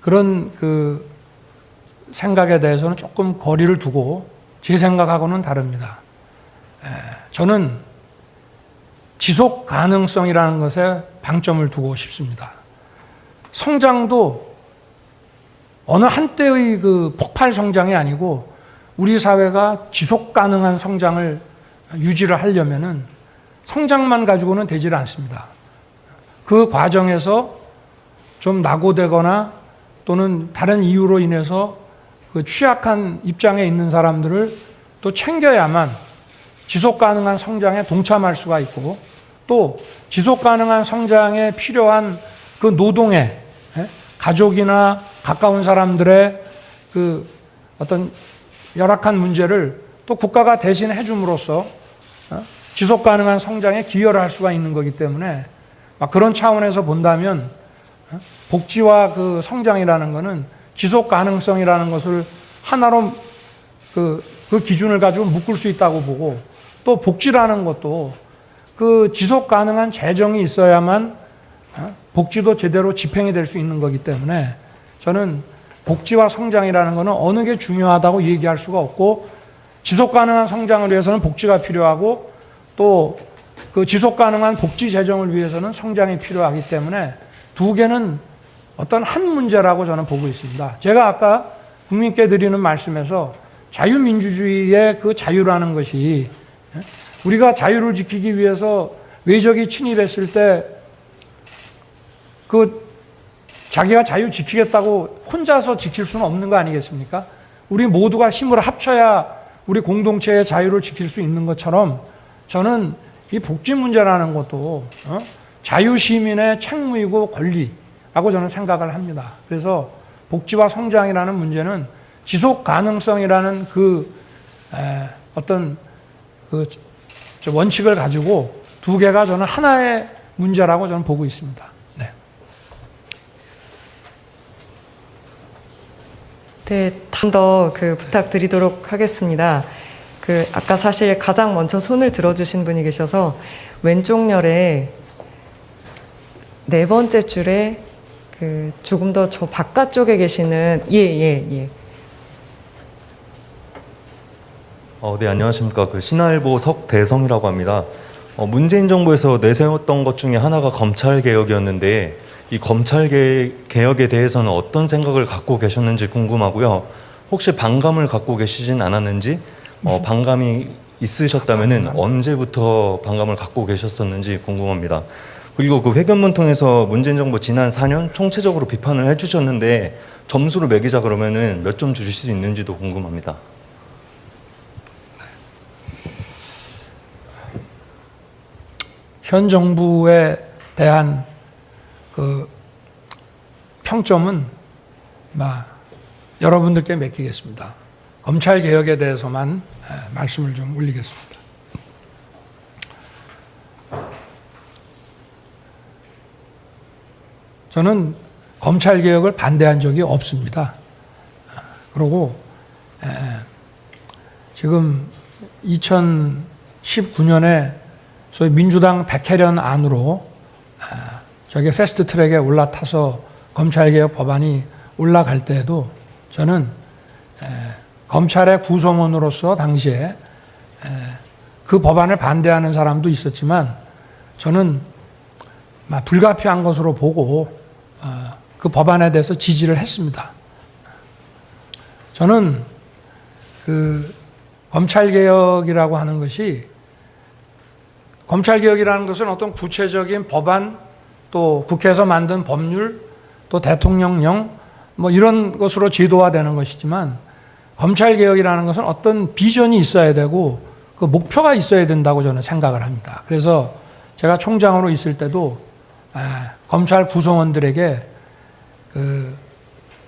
그런 생각에 대해서는 조금 거리를 두고 제 생각하고는 다릅니다. 저는 지속 가능성이라는 것에 방점을 두고 싶습니다. 성장도 어느 한때의 폭발 성장이 아니고 우리 사회가 지속 가능한 성장을 유지를 하려면은 성장만 가지고는 되질 않습니다. 그 과정에서 좀 낙오되거나 또는 다른 이유로 인해서 취약한 입장에 있는 사람들을 또 챙겨야만 지속 가능한 성장에 동참할 수가 있고, 또 지속 가능한 성장에 필요한 그 노동에 가족이나 가까운 사람들의 어떤 열악한 문제를 또 국가가 대신 해줌으로써 지속 가능한 성장에 기여를 할 수가 있는 거기 때문에 그런 차원에서 본다면 복지와 성장이라는 것은 지속 가능성이라는 것을 하나로 그 기준을 가지고 묶을 수 있다고 보고, 또 복지라는 것도 지속 가능한 재정이 있어야만 복지도 제대로 집행이 될 수 있는 거기 때문에 저는 복지와 성장이라는 것은 어느 게 중요하다고 얘기할 수가 없고, 지속 가능한 성장을 위해서는 복지가 필요하고, 또 지속 가능한 복지 재정을 위해서는 성장이 필요하기 때문에 두 개는 어떤 한 문제라고 저는 보고 있습니다. 제가 아까 국민께 드리는 말씀에서 자유민주주의의 자유라는 것이, 우리가 자유를 지키기 위해서 외적이 침입했을 때 자기가 자유 지키겠다고 혼자서 지킬 수는 없는 거 아니겠습니까? 우리 모두가 힘을 합쳐야 우리 공동체의 자유를 지킬 수 있는 것처럼, 저는 이 복지 문제라는 것도 자유시민의 책무이고 권리라고 저는 생각을 합니다. 그래서 복지와 성장이라는 문제는 지속 가능성이라는 어떤 원칙을 가지고 두 개가 저는 하나의 문제라고 저는 보고 있습니다. 네, 한 더 부탁드리도록 하겠습니다. 아까 사실 가장 먼저 손을 들어주신 분이 계셔서 왼쪽 열에 네 번째 줄에 조금 더 저 바깥쪽에 계시는 예. 네, 안녕하십니까. 신화일보 석대성이라고 합니다. 문재인 정부에서 내세웠던 것 중에 하나가 검찰개혁이었는데, 이 검찰개혁에 대해서는 어떤 생각을 갖고 계셨는지 궁금하고요. 혹시 반감을 갖고 계시진 않았는지, 반감이 있으셨다면 언제부터 반감을 갖고 계셨었는지 궁금합니다. 그리고 회견문 통해서 문재인 정부 지난 4년 총체적으로 비판을 해주셨는데, 점수를 매기자 그러면은 몇 점 주실 수 있는지도 궁금합니다. 현 정부에 대한 평점은 여러분들께 맡기겠습니다. 검찰 개혁에 대해서만 말씀을 좀 올리겠습니다. 저는 검찰 개혁을 반대한 적이 없습니다. 그리고 지금 2019년에 소위 민주당 백혜련 안으로 저게 패스트 트랙에 올라타서 검찰개혁 법안이 올라갈 때에도 저는 검찰의 구성원으로서 당시에 그 법안을 반대하는 사람도 있었지만 저는 불가피한 것으로 보고 그 법안에 대해서 지지를 했습니다. 저는 그 검찰개혁이라고 하는 것이 검찰개혁이라는 것은 어떤 구체적인 법안 또 국회에서 만든 법률 또 대통령령 뭐 이런 것으로 제도화되는 것이지만 검찰개혁이라는 것은 어떤 비전이 있어야 되고 그 목표가 있어야 된다고 저는 생각을 합니다. 그래서 제가 총장으로 있을 때도 검찰 구성원들에게 그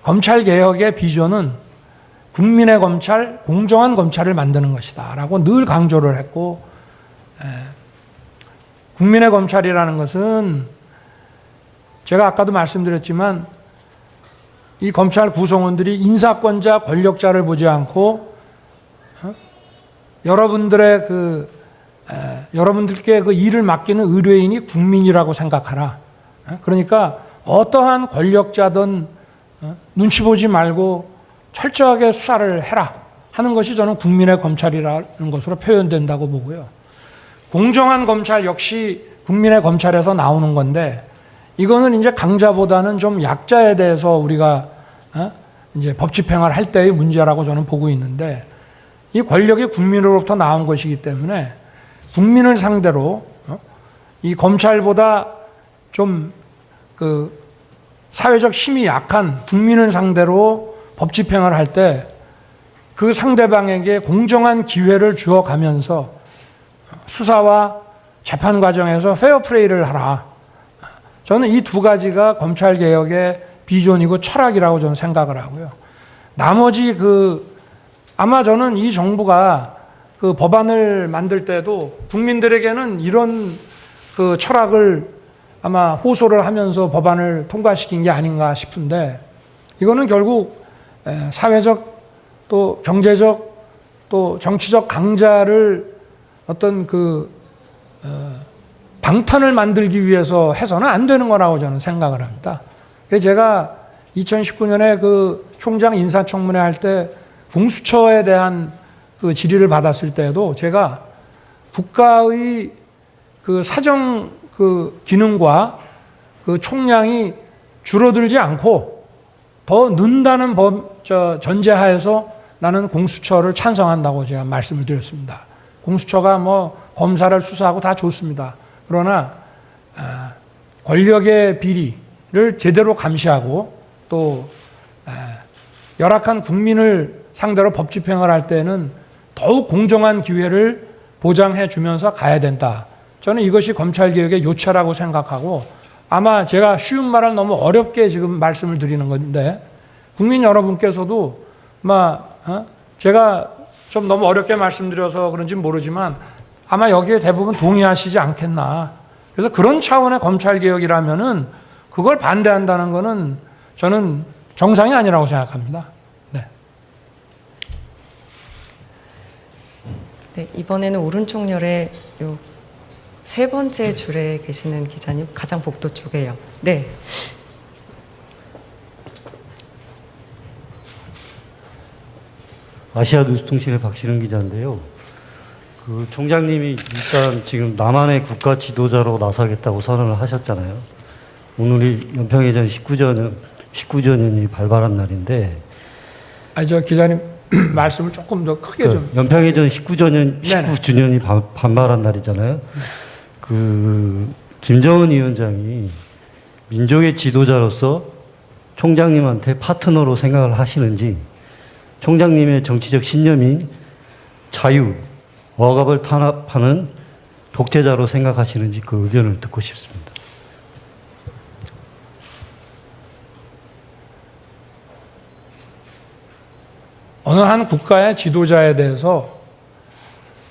검찰개혁의 비전은 국민의 검찰, 공정한 검찰을 만드는 것이다 라고 늘 강조를 했고 국민의 검찰이라는 것은 제가 아까도 말씀드렸지만 이 검찰 구성원들이 인사권자, 권력자를 보지 않고 여러분들의 여러분들께 그 일을 맡기는 의뢰인이 국민이라고 생각하라. 그러니까 어떠한 권력자든 눈치 보지 말고 철저하게 수사를 해라 하는 것이 저는 국민의 검찰이라는 것으로 표현된다고 보고요. 공정한 검찰 역시 국민의 검찰에서 나오는 건데 이거는 이제 강자보다는 좀 약자에 대해서 우리가 이제 법 집행을 할 때의 문제라고 저는 보고 있는데 이 권력이 국민으로부터 나온 것이기 때문에 국민을 상대로 이 검찰보다 좀 그 사회적 힘이 약한 국민을 상대로 법 집행을 할 때 그 상대방에게 공정한 기회를 주어가면서 수사와 재판 과정에서 페어플레이를 하라. 저는 이 두 가지가 검찰개혁의 비전이고 철학이라고 저는 생각을 하고요. 나머지 아마 저는 이 정부가 그 법안을 만들 때도 국민들에게는 이런 그 철학을 아마 호소를 하면서 법안을 통과시킨 게 아닌가 싶은데 이거는 결국 사회적 또 경제적 또 정치적 강자를 어떤 방탄을 만들기 위해서 해서는 안 되는 거라고 저는 생각을 합니다. 그래서 제가 2019년에 그 총장 인사청문회 할 때 공수처에 대한 그 질의를 받았을 때도 제가 국가의 그 사정 그 기능과 그 총량이 줄어들지 않고 더 는다는 전제하에서 나는 공수처를 찬성한다고 제가 말씀을 드렸습니다. 공수처가 뭐 검사를 수사하고 다 좋습니다. 그러나 권력의 비리를 제대로 감시하고 또 열악한 국민을 상대로 법 집행을 할 때는 더욱 공정한 기회를 보장해 주면서 가야 된다. 저는 이것이 검찰개혁의 요체라고 생각하고 아마 제가 쉬운 말을 너무 어렵게 지금 말씀을 드리는 건데 국민 여러분께서도 제가 좀 너무 어렵게 말씀드려서 그런지 모르지만 아마 여기에 대부분 동의하시지 않겠나. 그래서 그런 차원의 검찰개혁이라면은 그걸 반대한다는 거는 저는 정상이 아니라고 생각합니다. 네, 이번에는 오른쪽열에 요 세 번째 줄에 계시는 기자님, 가장 복도 쪽에요. 네. 아시아 뉴스통신의 박신은 기자인데요. 그 총장님이 일단 지금 남한의 국가 지도자로 나서겠다고 선언을 하셨잖아요. 오늘이 연평해전 19주년이 발발한 날인데. 저 기자님 말씀을 조금 더 크게 좀. 연평해전 19주년이 반발한 날이잖아요. 김정은 위원장이 민족의 지도자로서 총장님한테 파트너로 생각을 하시는지, 총장님의 정치적 신념인 자유, 억압을 탄압하는 독재자로 생각하시는지 그 의견을 듣고 싶습니다. 어느 한 국가의 지도자에 대해서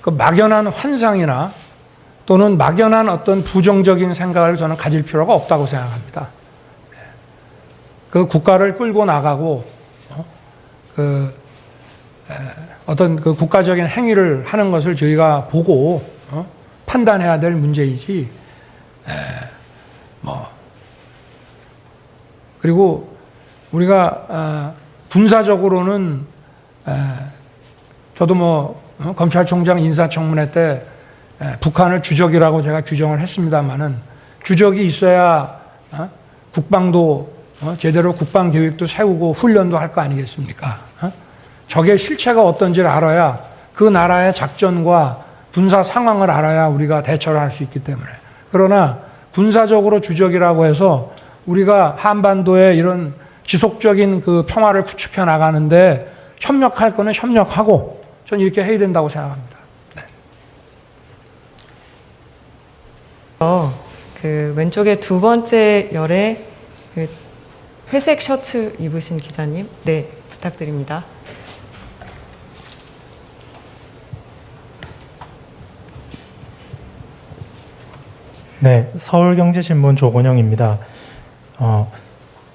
그 막연한 환상이나 또는 막연한 어떤 부정적인 생각을 저는 가질 필요가 없다고 생각합니다. 그 국가를 끌고 나가고 어떤 그 국가적인 행위를 하는 것을 저희가 보고 판단해야 될 문제이지. 그리고 우리가 군사적으로는 저도 뭐 검찰총장 인사청문회 때 북한을 주적이라고 제가 규정을 했습니다마는 주적이 있어야 국방도 제대로 국방 교육도 세우고 훈련도 할 거 아니겠습니까? 적의 실체가 어떤지를 알아야 그 나라의 작전과 군사 상황을 알아야 우리가 대처를 할 수 있기 때문에. 그러나 군사적으로 주적이라고 해서 우리가 한반도에 이런 지속적인 그 평화를 구축해 나가는데 협력할 거는 협력하고 저는 이렇게 해야 된다고 생각합니다. 그 왼쪽에 두 번째 열에 그 회색 셔츠 입으신 기자님, 네, 부탁드립니다. 네, 서울경제신문 조건영입니다.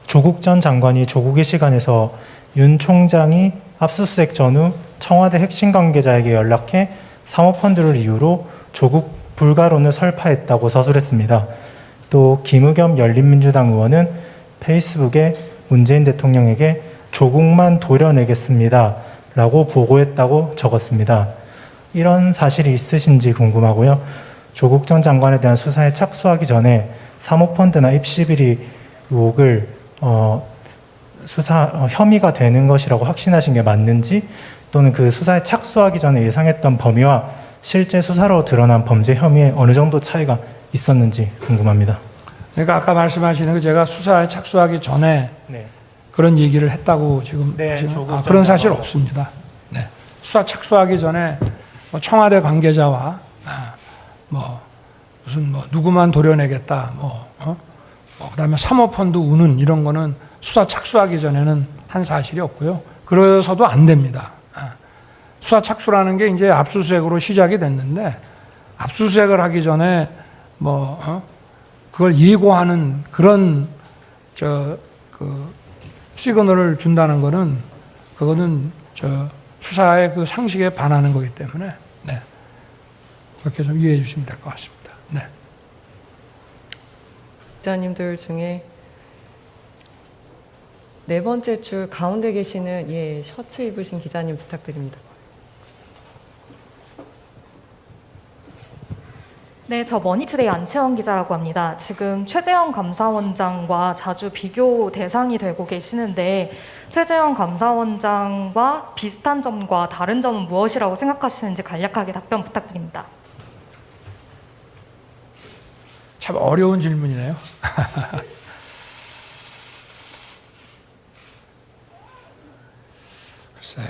조국 전 장관이 조국의 시간에서 윤 총장이 압수수색 전후 청와대 핵심 관계자에게 연락해 사모펀드를 이유로 조국 불가론을 설파했다고 서술했습니다. 또 김의겸 열린민주당 의원은 페이스북에 문재인 대통령에게 조국만 도려내겠습니다 라고 보고했다고 적었습니다. 이런 사실이 있으신지 궁금하고요. 조국 전 장관에 대한 수사에 착수하기 전에 사모펀드나 입시비리 의혹을 혐의가 되는 것이라고 확신하신 게 맞는지, 또는 그 수사에 착수하기 전에 예상했던 범위와 실제 수사로 드러난 범죄 혐의에 어느 정도 차이가 있었는지 궁금합니다. 그러니까 아까 말씀하시는 거 제가 수사에 착수하기 전에 그런 얘기를 했다고 지금 그런 사실 없습니다. 네. 수사 착수하기 전에 뭐 청와대 관계자와 무슨 누구만 도려내겠다 그다음에 사모펀드 우는 이런 거는 수사 착수하기 전에는 한 사실이 없고요. 그래서도 안 됩니다. 수사 착수라는 게 이제 압수수색으로 시작이 됐는데 압수수색을 하기 전에 그걸 예고하는 그런 시그널을 준다는 거는 그거는 수사의 그 상식에 반하는 거기 때문에 그렇게 좀 이해해 주시면 될 것 같습니다. 네. 기자님들 중에 네 번째 줄 가운데 계시는 셔츠 입으신 기자님 부탁드립니다. 네, 저 머니투데이 안채원 기자라고 합니다. 지금 최재형 감사원장과 자주 비교 대상이 되고 계시는데 최재형 감사원장과 비슷한 점과 다른 점은 무엇이라고 생각하시는지 간략하게 답변 부탁드립니다. 참 어려운 질문이네요. 글쎄,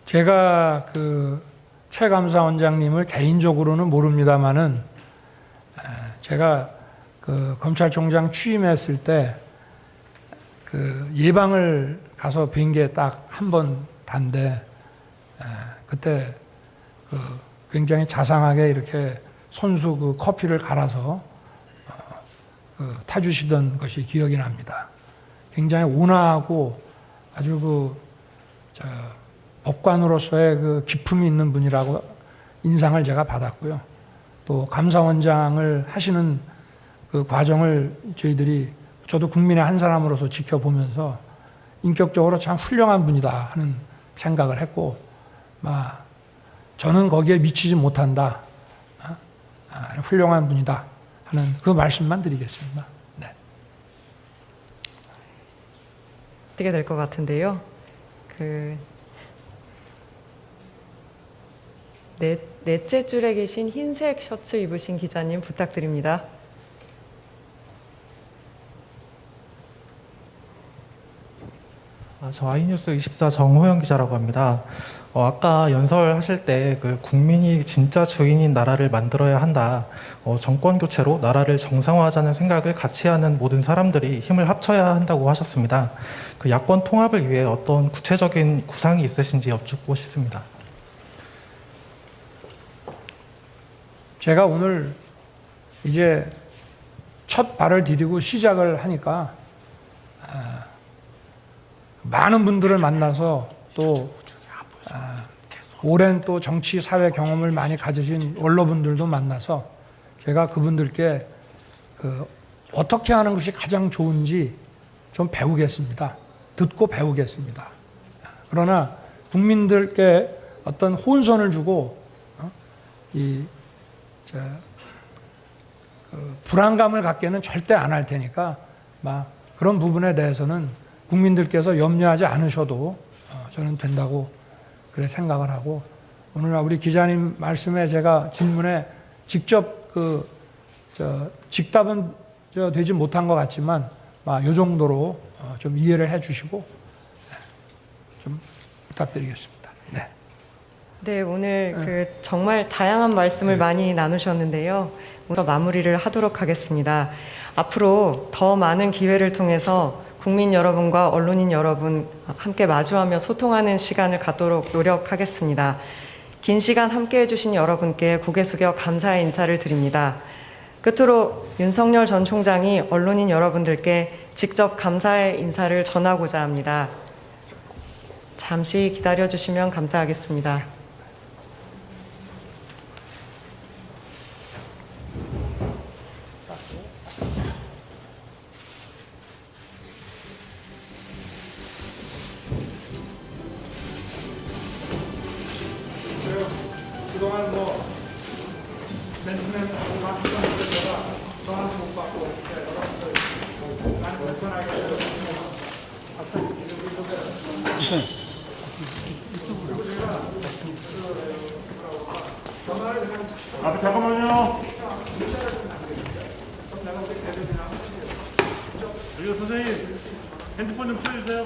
제가 최 감사원장님을 개인적으로는 모릅니다만은 제가 검찰총장 취임했을 때 예방을 가서 뵌 게 딱 한 번 단데 그때 굉장히 자상하게 이렇게 손수 커피를 갈아서 타주시던 것이 기억이 납니다. 굉장히 온화하고 아주 법관으로서의 기품이 있는 분이라고 인상을 제가 받았고요. 또 감사원장을 하시는 그 과정을 저도 국민의 한 사람으로서 지켜보면서 인격적으로 참 훌륭한 분이다 하는 생각을 했고, 저는 거기에 미치지 못한다, 훌륭한 분이다 하는 그 말씀만 드리겠습니다. 네. 어떻게 될 것 같은데요. 넷째 줄에 계신 흰색 셔츠 입으신 기자님 부탁드립니다. 저 아이뉴스 24 정호영 기자라고 합니다. 아까 연설하실 때 국민이 진짜 주인인 나라를 만들어야 한다. 정권 교체로 나라를 정상화하자는 생각을 같이 하는 모든 사람들이 힘을 합쳐야 한다고 하셨습니다. 야권 통합을 위해 어떤 구체적인 구상이 있으신지 여쭙고 싶습니다. 제가 오늘 이제 첫 발을 디디고 시작을 하니까 많은 분들을 만나서 또 오랜 또 정치 사회 경험을 많이 가지신 원로분들도 만나서 제가 그분들께 어떻게 하는 것이 가장 좋은지 좀 배우겠습니다. 듣고 배우겠습니다. 그러나 국민들께 어떤 혼선을 주고 불안감을 갖게는 절대 안 할 테니까 그런 부분에 대해서는 국민들께서 염려하지 않으셔도 저는 된다고 그래 생각을 하고, 오늘 우리 기자님 말씀에 제가 질문에 직접 직답은 되지 못한 것 같지만 이 정도로 좀 이해를 해주시고 좀 부탁드리겠습니다. 네. 네, 오늘 정말 다양한 말씀을 많이 나누셨는데요. 우선 마무리를 하도록 하겠습니다. 앞으로 더 많은 기회를 통해서 국민 여러분과 언론인 여러분 함께 마주하며 소통하는 시간을 갖도록 노력하겠습니다. 긴 시간 함께 해주신 여러분께 고개 숙여 감사의 인사를 드립니다. 끝으로 윤석열 전 총장이 언론인 여러분들께 직접 감사의 인사를 전하고자 합니다. 잠시 기다려주시면 감사하겠습니다. 그동안 맨투맨 하고 막 이런 데다가 저한테 못 받고 여러분들 많이 불편하게 해주셨습니다. 잠깐만요. 이거 선생님 핸드폰 좀 치워주세요.